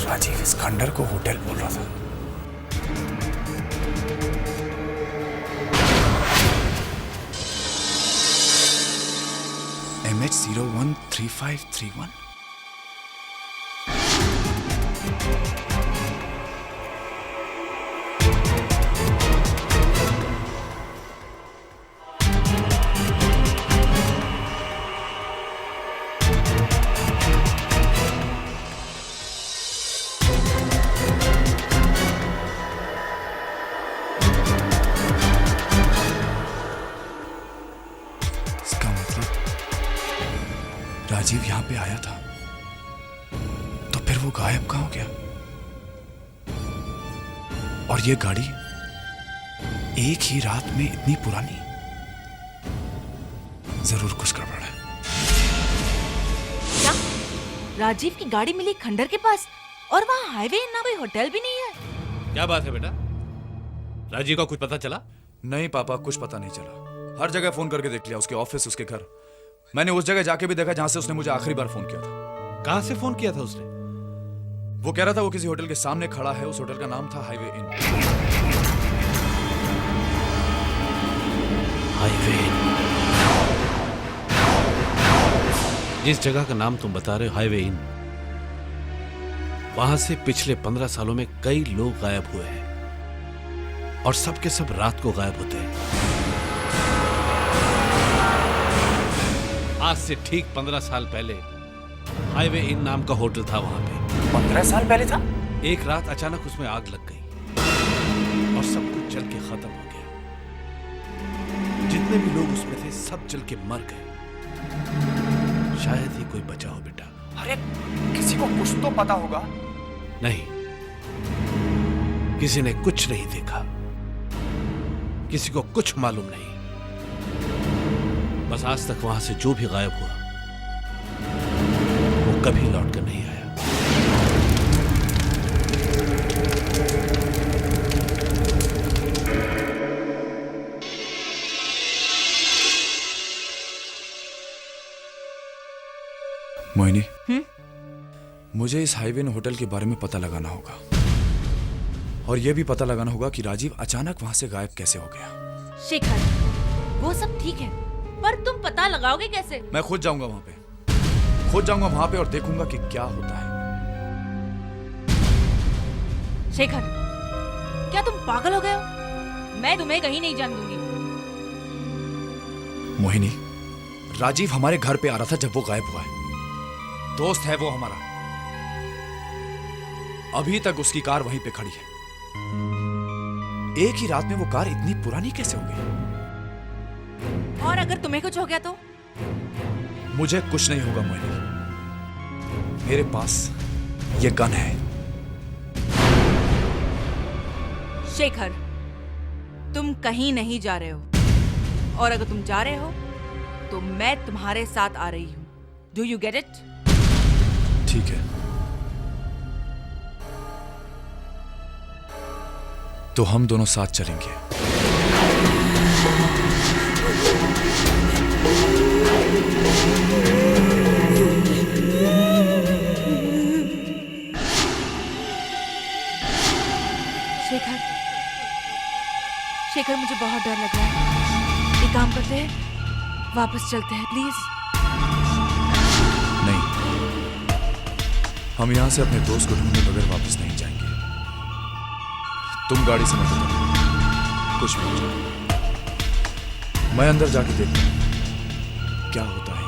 राजीव इस खंडर को होटल बोल रहा था। MH013531। राजीव यहां पे आया था, तो फिर वो गायब कहां हो गया? और ये गाड़ी एक ही रात में इतनी पुरानी, जरूर कुछ गड़बड़ है। क्या राजीव की गाड़ी मिली खंडर के पास और वहाँ हाईवे ना कोई होटल भी नहीं है? क्या बात है बेटा, राजीव का कुछ पता चला? नहीं पापा, कुछ पता नहीं चला। हर जगह फोन करके देख लिया, उसके ऑफिस, उसके घर। मैंने उस जगह जाके भी देखा जहां से उसने मुझे आखिरी बार फोन किया था। कहां से फोन किया था उसने? वो कह रहा था वो किसी होटल के सामने खड़ा है, उस होटल का नाम था हाईवे इन। हाईवे इन, जिस जगह का नाम तुम बता रहे हो हाईवे इन, वहां से पिछले 15 सालों में कई लोग गायब हुए हैं और सब के सब रात को गायब होते हैं। आज से ठीक 15 साल पहले हाईवे इन नाम का होटल था वहां पे। 15 साल पहले था? एक रात अचानक उसमें आग लग गई और सब कुछ जल के खत्म हो गया। जितने भी लोग उसमें थे सब जल के मर गए। शायद ही कोई बचा हो बेटा। अरे किसी को कुछ तो पता होगा। नहीं, किसी ने कुछ नहीं देखा, किसी को कुछ मालूम नहीं। बस आज तक वहां से जो भी गायब हुआ वो कभी लौट कर नहीं आया। मोहिनी, मुझे इस हाईवे होटल के बारे में पता लगाना होगा और यह भी पता लगाना होगा कि राजीव अचानक वहां से गायब कैसे हो गया। शेखर, वो सब ठीक है, पर तुम पता लगाओगे कैसे? मैं खुद जाऊंगा वहां पे और देखूंगा कि क्या होता है। शेखर, क्या तुम पागल हो गए हो? मैं तुम्हें कहीं नहीं जाने दूंगी। मोहिनी, राजीव हमारे घर पे आ रहा था जब वो गायब हुआ है। दोस्त है वो हमारा। अभी तक उसकी कार वहीं पे खड़ी है। एक ही रात में वो कार इतनी पुरानी कैसे हो गई? और अगर तुम्हें कुछ हो गया तो? मुझे कुछ नहीं होगा मोहिनी। मेरे पास ये गन है। शेखर, तुम कहीं नहीं जा रहे हो, और अगर तुम जा रहे हो तो मैं तुम्हारे साथ आ रही हूं। Do you get it? ठीक है, तो हम दोनों साथ चलेंगे। शेखर, शेखर, मुझे बहुत डर लग रहा है। एक काम करते हैं, वापस चलते हैं प्लीज। नहीं, हम यहां से अपने दोस्त को ढूंढने बगैर वापस नहीं जाएंगे। तुम गाड़ी से मत उतरो, कुछ भी हो जाए। मैं अंदर जाके देखता हूं क्या होता है।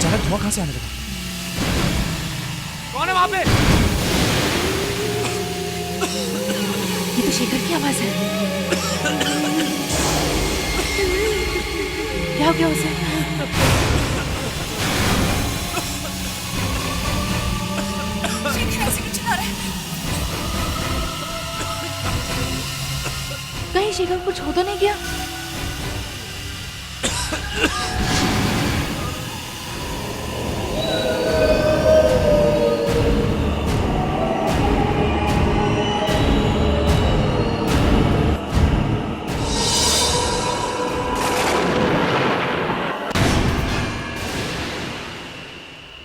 अचानक धुआं कहां से आने लगा? कौन है वहां पे? ये तो शेखर की आवाज है। क्या हो गया उसे? शेखर ऐसे क्यों चिल्ला रहा है? कहीं शेखर को कुछ हो तो नहीं गया?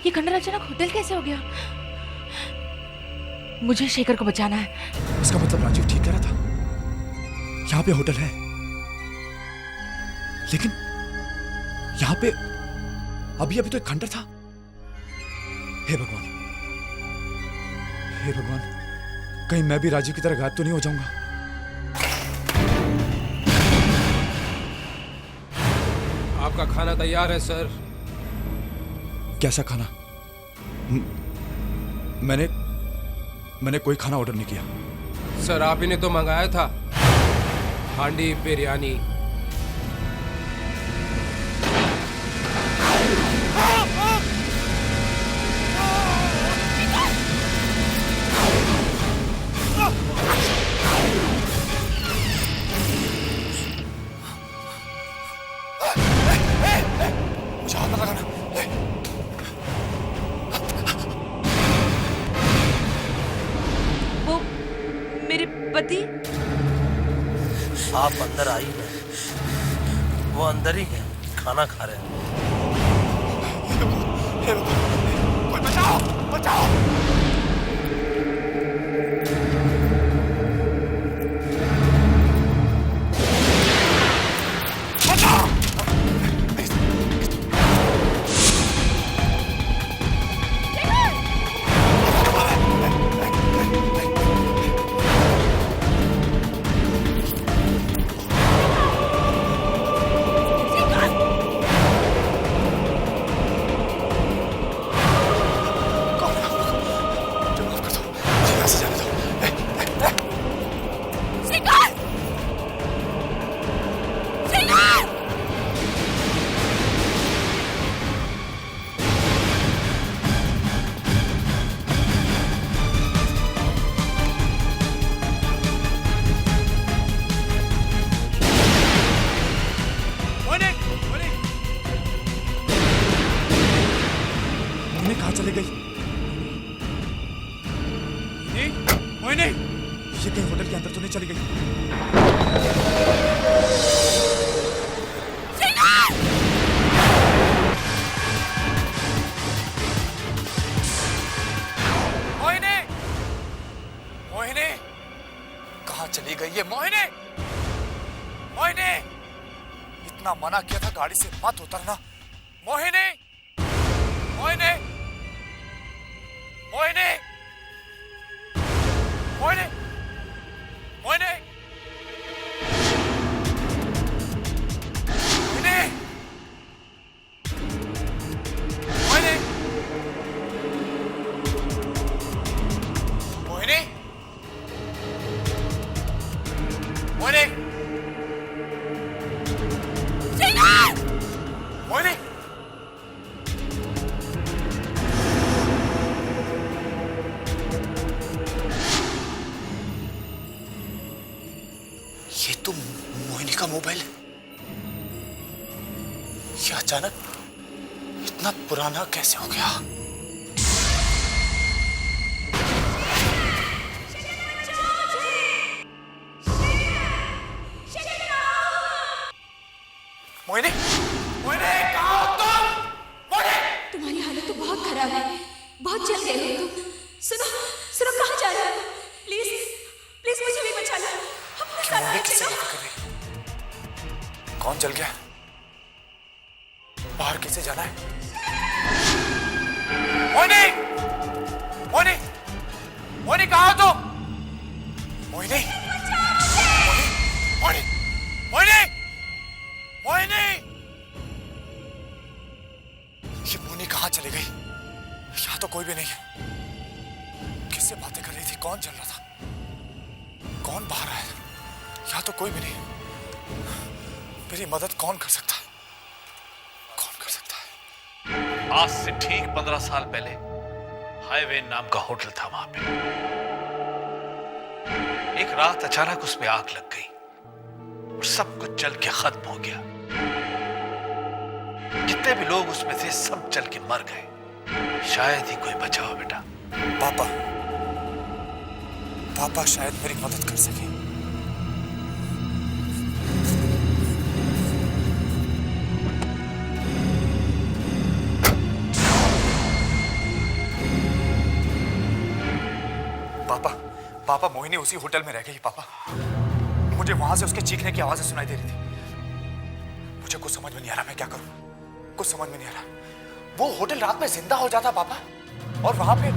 ये खंडर अचानक होटल कैसे हो गया? मुझे शेखर को बचाना है। इसका मतलब राजीव ठीक कह रहा था, यहाँ पे होटल है, लेकिन यहाँ पे अभी अभी तो एक खंडर था। हे भगवान, हे भगवान, कहीं मैं भी राजीव की तरह गायब तो नहीं हो जाऊंगा। आपका खाना तैयार है सर। कैसा खाना? मैंने कोई खाना ऑर्डर नहीं किया। सर आप ही ने तो मंगाया था, हांडी बिरयानी। पति, आप अंदर आई है, वो अंदर ही है, खाना खा रहे हैं। बचाओ बचाओ। कहाँ चली गई? मोहिनी, ये कहीं होटल के अंदर तो नहीं चली गई? मोहिनी, मोहिनी, कहाँ चली गई ये मोहिनी? मोहिनी, इतना मना किया था गाड़ी से मत उतरना। मोहिनी, मोहिनी, मोहिनी, मोहिनी, मोहिनी, मोहिनी, मोहिनी, मोहिनी, मोहिनी, मोहिनी, ये तो मोहिनी का मोबाइल है। ये अचानक इतना पुराना कैसे हो गया? मोहिनी, मोहिनी, कहाँ हो तुम? मोहिनी! तुम्हारी हालत तो बहुत खराब है, बहुत जल गए हो तुम। सुनो सुनो, कहाँ जा रहे हो? प्लीज प्लीज मुझे भी बचा लो, अपने साथ मोहिनी लेके किससे जाओ। बातें कर रही है? कौन चल गया? बाहर किसे जाना है? मोहिनी, मोहिनी, मोहिनी, कहाँ हो तुम? मोहिनी, मोहिनी, मोहिनी, मोहिनी, मोहिनी, ये मोहिनी कहाँ चली गई? यहाँ तो कोई भी नहीं है। किससे बातें कर रही थी? कौन चल रहा था? कौन बाहर आया? यहाँ तो कोई भी नहीं। मेरी मदद कौन कर सकता है? कौन कर सकता है? आज से ठीक 15 साल पहले हाईवे नाम का होटल था वहां पे। एक रात अचानक उस पे आग लग गई और सब कुछ जल के खत्म हो गया। जितने भी लोग उसमें थे सब जल के मर गए। शायद ही कोई बचा हो बेटा। पापा, पापा शायद मेरी मदद कर सके। पापा, पापा, मोहिनी उसी होटल में रह गई। पापा, मुझे वहां से उसके चीखने की आवाजें सुनाई दे रही थी। मुझे कुछ समझ में नहीं आ रहा, मैं क्या करूं? कुछ समझ में नहीं आ रहा। वो होटल रात में जिंदा हो जाता पापा, और वहां पे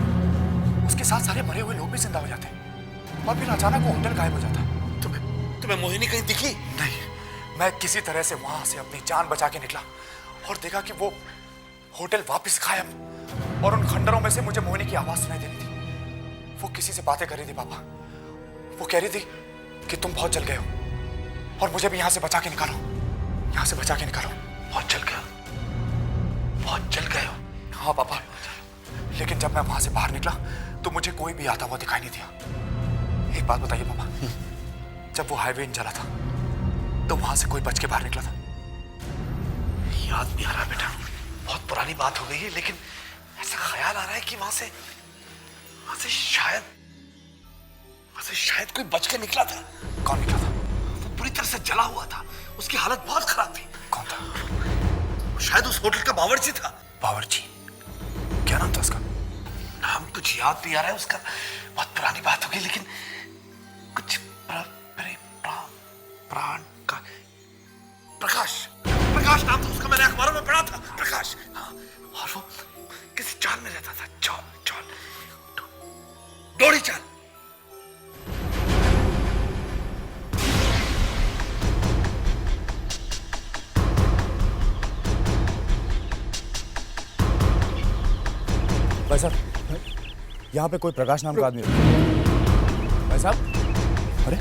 उसके साथ सारे मरे हुए लोग भी जिंदा हो जाते, और फिर अचानक वो होटल गायब हो जाता। तुम्हें मोहिनी कहीं दिखी? नहीं, मैं किसी तरह से वहां से अपनी जान बचा के निकला और देखा कि वो होटल वापस गायब, और उन खंडरों में से मुझे मोहिनी की आवाज सुनाई दे रही थी। वो किसी से बातें कर रही थी पापा। वो कह रही थी कि तुम बहुत जल गए हो और मुझे भी यहां से बचा के निकालो, यहां से बचा के निकालो। बहुत जल गया? बहुत जल गए हो? हाँ पापा, लेकिन जब मैं वहां से बाहर निकला तो मुझे कोई भी आता हुआ दिखाई नहीं दिया। एक बात बताइए पापा, जब वो हाईवे जला था तो वहां से कोई बच के बाहर निकला था? याद नहीं आ रहा बेटा, बहुत पुरानी बात हो गई है, लेकिन ऐसा ख्याल आ रहा है कि वहां से शायद कोई बच के निकला था। कौन निकला था? वो बुरी तरह से जला हुआ था, उसकी हालत बहुत खराब थी। कौन था? शायद उस होटल का बावर्ची था। बावर्ची? क्या नाम था उसका? कुछ याद भी आ रहा है उसका, बहुत पुरानी बात होगी, लेकिन कुछ प्राण का प्रकाश नाम था उसका, मैंने अखबारों में पढ़ा था। प्रकाश, हाँ, और वो किसी चाल में रहता था। चाल डोरी चाल। भाई साहब, यहाँ पे कोई प्रकाश नाम का आदमी है। भाई साहब, अरे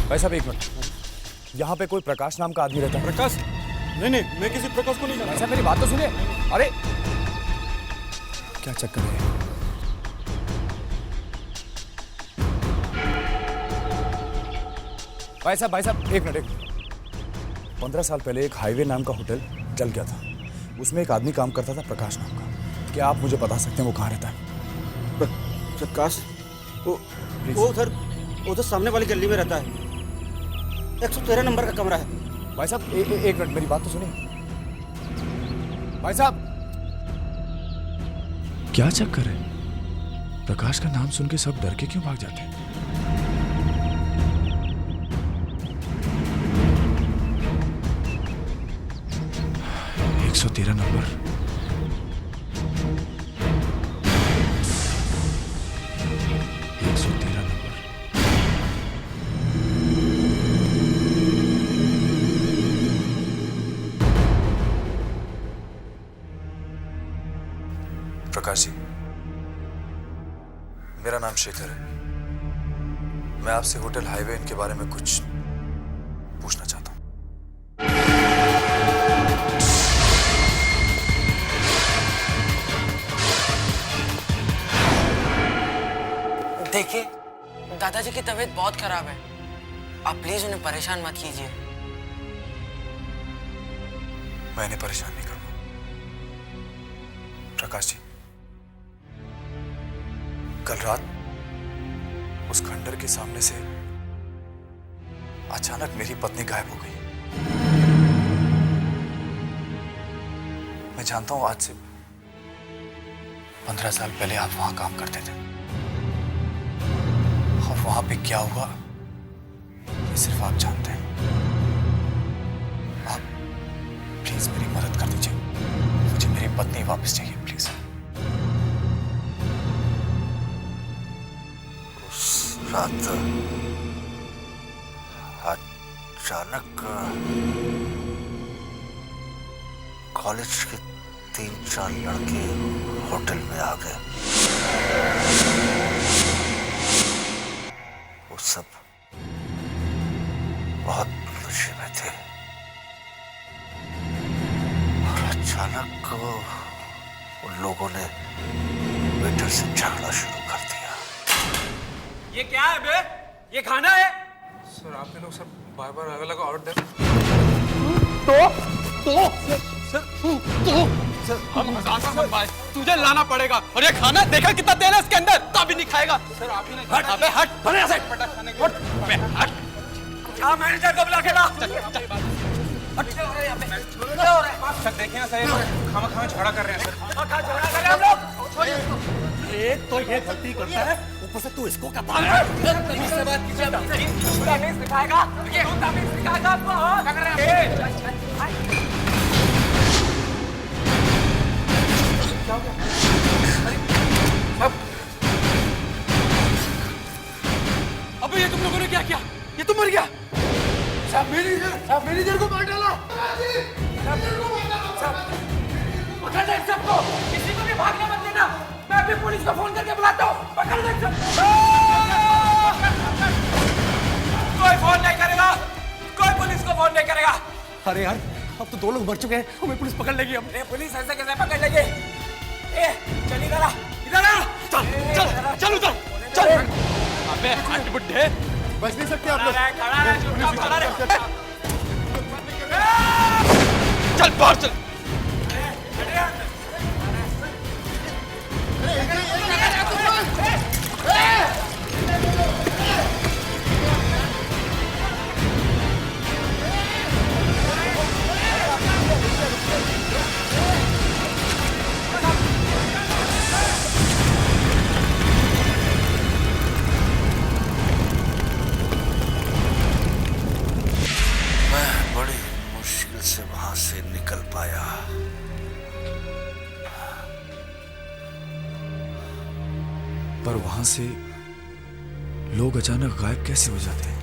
भाई साहब एक मिनट, यहाँ पे कोई प्रकाश नाम का आदमी रहता है? प्रकाश? नहीं, मैं किसी प्रकाश को नहीं जानता। भाई साहब मेरी बात तो सुनिए। अरे क्या चक्कर है? भाई साहब एक मिनट। 15 साल पहले एक हाईवे नाम का होटल जल गया था, उसमें एक आदमी काम करता था प्रकाश नाम का। क्या आप मुझे बता सकते हैं वो कहाँ रहता है? प्रकाश? वो उधर सामने वाली गली में रहता है, 113 नंबर का कमरा है। भाई साहब एक मिनट, मेरी बात तो सुनिए। भाई साहब, क्या चक्कर है? प्रकाश का नाम सुन के सब डर के क्यों भाग जाते हैं? सौ 13 नंबर। प्रकाश जी, मेरा नाम शेखर है। मैं आपसे होटल हाईवे इनके बारे में कुछ पूछना चाहता हूँ। देखिए, दादाजी की तबीयत बहुत खराब है, आप प्लीज उन्हें परेशान मत कीजिए। मैं इन्हें परेशान नहीं करूंगा। प्रकाश जी, कल रात उस खंडर के सामने से अचानक मेरी पत्नी गायब हो गई। मैं जानता हूं आज से 15 साल पहले आप वहां काम करते थे, और वहां पे क्या हुआ ये सिर्फ आप जानते हैं। आप प्लीज मेरी मदद कर दीजिए, मुझे मेरी पत्नी वापस चाहिए प्लीज। उस रात अचानक कॉलेज के 3-4 लड़के होटल में आ गए। वो सब बहुत नशे में थे और अचानक उन लोगों ने वेटर से झगड़ा शुरू कर दिया। ये क्या है बे? ये खाना है? सर आपने लोग सब बार-बार अलग-अलग ऑर्डर। सर हम हजार का बनवाए, तुझे लाना पड़ेगा। और ये खाना देखा कितना तेल है इसके अंदर, तभी नहीं खाएगा। सर आप ही ने हट अबे हट, बने ऐसे हट अबे हट। क्या मैनेजर को बुला के ला। सर देखिए ना सर, खामा झगड़ा कर रहे हैं सर। झगड़ा कर रहे हैं हम लोग। एक तो ये गलती करता है, ऊपर से तू इसको क्या बात से बात कीजिए। तमीज सिखाएगा, ये तमीज सिखाएगा आपको। क्या कर रहे हैं? अबे ये तुम लोगों ने क्या किया? ये तो मर गया। साहब मैनेजर को मार डाला। पकड़ ले सबको, किसी को भी भागने मत देना। मैं अभी पुलिस को फोन करके बुलाता हूँ। पकड़ ले सबको। कोई फोन नहीं करेगा, कोई पुलिस को फोन नहीं करेगा। अरे यार, अब तो 2 लोग मर चुके हैं, हमें पुलिस पकड़ लेगी। अब पुलिस ऐसे कैसे पकड़ लेगी? चल इधर आ, इधर आ। चल उधर चल। अबे हट बुड्ढे, बच नहीं सकते आप लोग। खड़ा रहे, खड़ा रहे। चल बाहर चल। पर वहां से लोग अचानक गायब कैसे हो जाते हैं?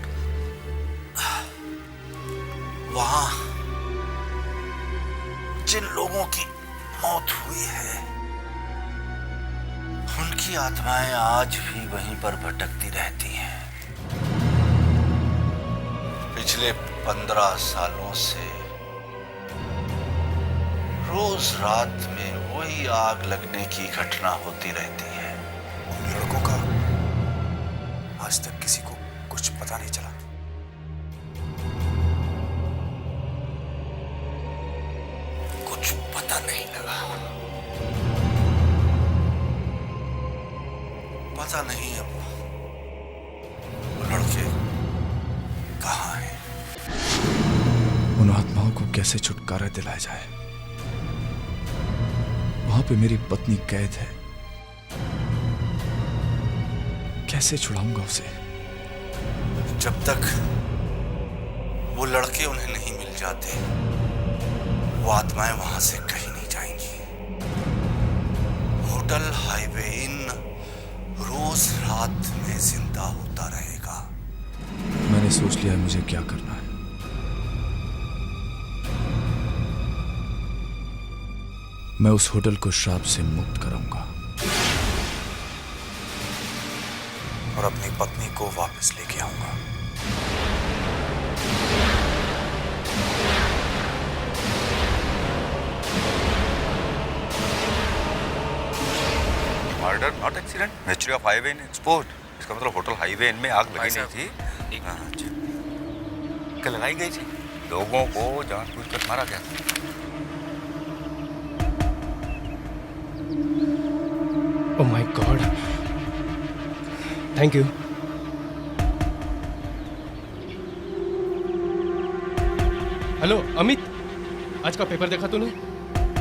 वहां जिन लोगों की मौत हुई है उनकी आत्माएं आज भी वहीं पर भटकती रहती हैं। पिछले 15 सालों से रोज रात में वही आग लगने की घटना होती रहती है। उन लड़कों का आज तक किसी को कुछ पता नहीं चला। कुछ पता नहीं लगा। पता नहीं अब वो लड़के कहाँ हैं। उन आत्माओं को कैसे छुटकारा दिलाया जाए? वहां पे मेरी पत्नी कैद है, कैसे छुड़ाऊंगा उसे? जब तक वो लड़के उन्हें नहीं मिल जाते वो आत्माएं वहां से कहीं नहीं जाएंगी। होटल हाईवे इन रोज रात में जिंदा होता रहेगा। मैंने सोच लिया है मुझे क्या करना है। मैं उस होटल को श्राप से मुक्त कराऊंगा और अपनी पत्नी को वापस लेके आऊंगा। Murder not accident, mystery of highway in export. इसका मतलब होटल हाईवे इन में आग लगी नहीं थी। क्या लगाई गई थी? लोगों को जानबूझकर मारा गया। Oh my God, thank you. Hello Amit, आज का पेपर देखा तूने?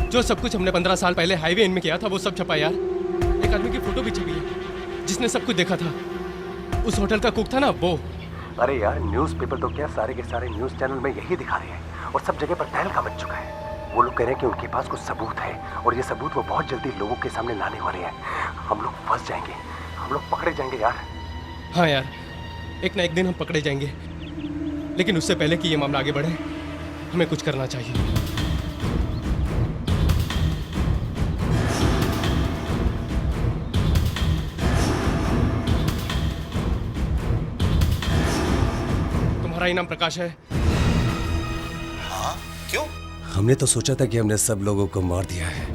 जो सब कुछ हमने 15 साल पहले हाईवे इन में किया था वो सब छपा यार। एक आदमी की फोटो भी छपी है जिसने सब कुछ देखा था। उस होटल का कुक था ना वो। अरे यार, न्यूज़पेपर तो क्या, सारे के सारे न्यूज़ चैनल में यही दिखा रहे हैं और सब जगह पर तहलका मच चुका है। वो लोग कह रहे हैं कि उनके पास कुछ सबूत है और ये सबूत वो बहुत जल्दी लोगों के सामने लाने वाले हैं। हम लोग फंस जाएंगे, हम लोग पकड़े जाएंगे यार। हाँ यार, एक ना एक दिन हम पकड़े जाएंगे, लेकिन उससे पहले कि ये मामला आगे बढ़े हमें कुछ करना चाहिए। तुम्हारा इनाम प्रकाश है। हाँ, क्यों? हमने तो सोचा था कि हमने सब लोगों को मार दिया है,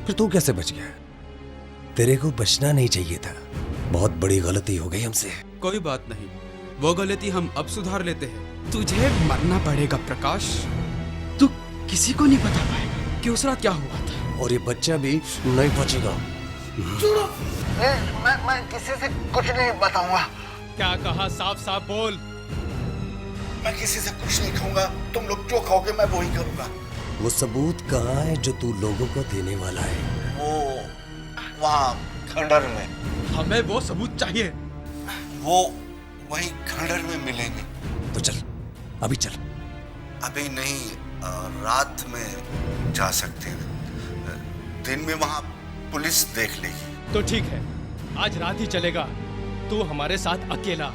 फिर तू कैसे बच गया? तेरे को बचना नहीं चाहिए था। बहुत बड़ी गलती हो गई हमसे। कोई बात नहीं, वो गलती हम अब सुधार लेते हैं। तुझे मरना पड़ेगा प्रकाश। तू किसी को नहीं बता पाएगा कि उस रात क्या हुआ था। और ये बच्चा भी नहीं बचेगा। मैं किसी से कुछ नहीं बताऊंगा। क्या कहा? साफ साफ बोल। मैं किसी से कुछ नहीं खाऊंगा। तुम लोग जो खाओगे मैं वो ही करूंगा। वो सबूत कहाँ है जो तू लोगों को देने वाला है? वो वहाँ खंडर में। हमें वो सबूत चाहिए। वो वही खंडर में मिलेंगे। तो चल, अभी चल। अभी नहीं, रात में जा सकते हैं। दिन में वहाँ पुलिस देख लेगी। तो ठीक है, आज रात ही चलेगा। तू हमारे साथ अकेला।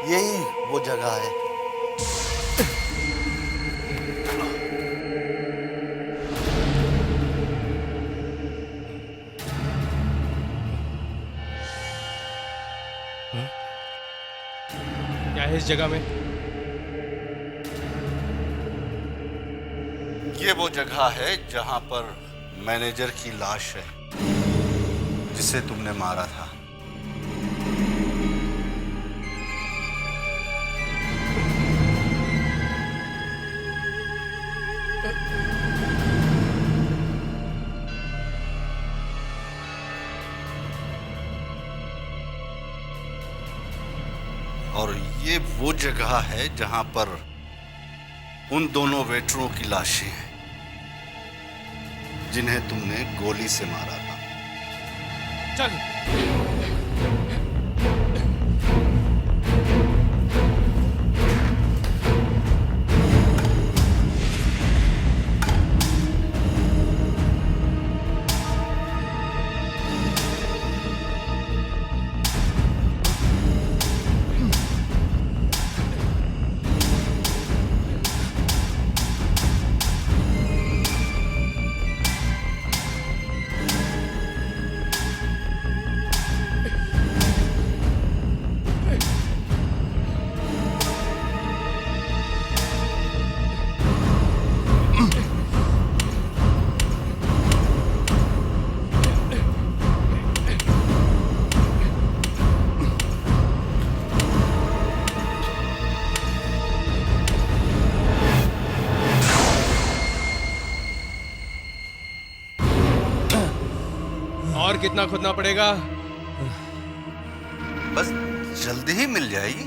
यही वो जगह है। क्या है इस जगह में? ये वो जगह है जहां पर मैनेजर की लाश है जिसे तुमने मारा था। और ये वो जगह है जहां पर उन दोनों वेटरों की लाशें हैं जिन्हें तुमने गोली से मारा था। चल। कितना खोदना पड़ेगा? बस जल्दी ही मिल जाएगी।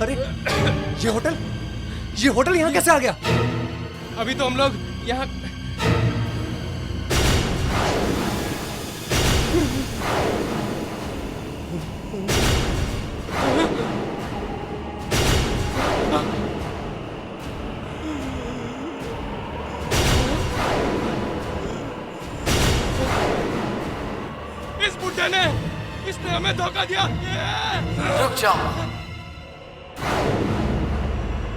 अरे ये होटल यहाँ कैसे आ गया? अभी तो हम लोग यहाँ इस बुड्ढे ने इसने हमें धोखा दिया। रुक जाओ।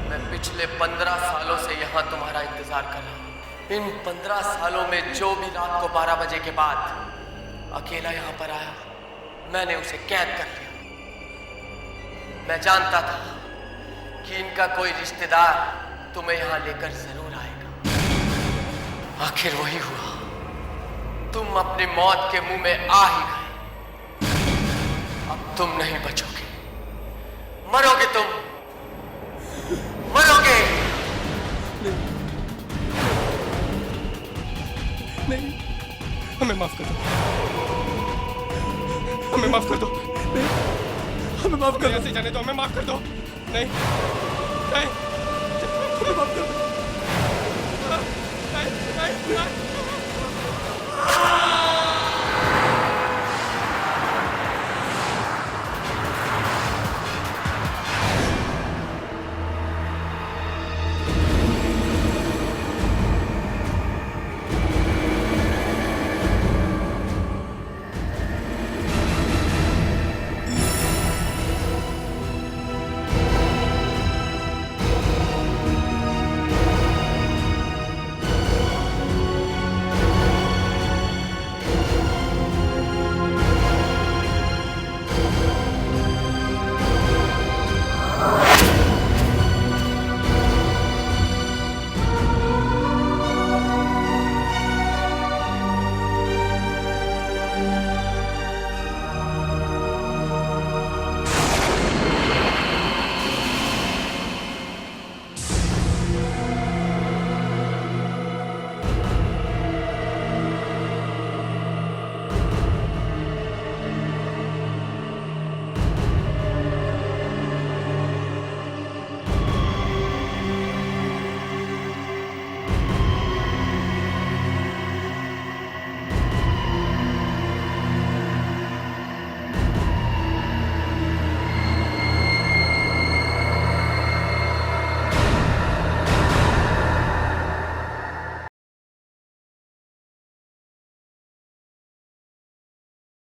मैं पिछले 15 सालों से यहाँ तुम्हारा इंतजार कर रहा हूँ। इन 15 सालों में जो भी रात को 12 बजे के बाद अकेला यहाँ पर आया, मैंने उसे कैद कर लिया। मैं जानता था कि इनका कोई रिश्तेदार तुम्हें यहाँ लेकर जरूर आएगा। आखिर वही हुआ। तुम अपनी मौत के मुंह में आ ही गए। अब तुम नहीं बचोगे, मरोगे तुम, मरोगे। नहीं, हमें माफ कर दो, हमें माफ कर दो, हमें माफ कर दो, ऐसे जाने दो, हमें माफ कर दो। नहीं, नहीं, हमें माफ कर दो।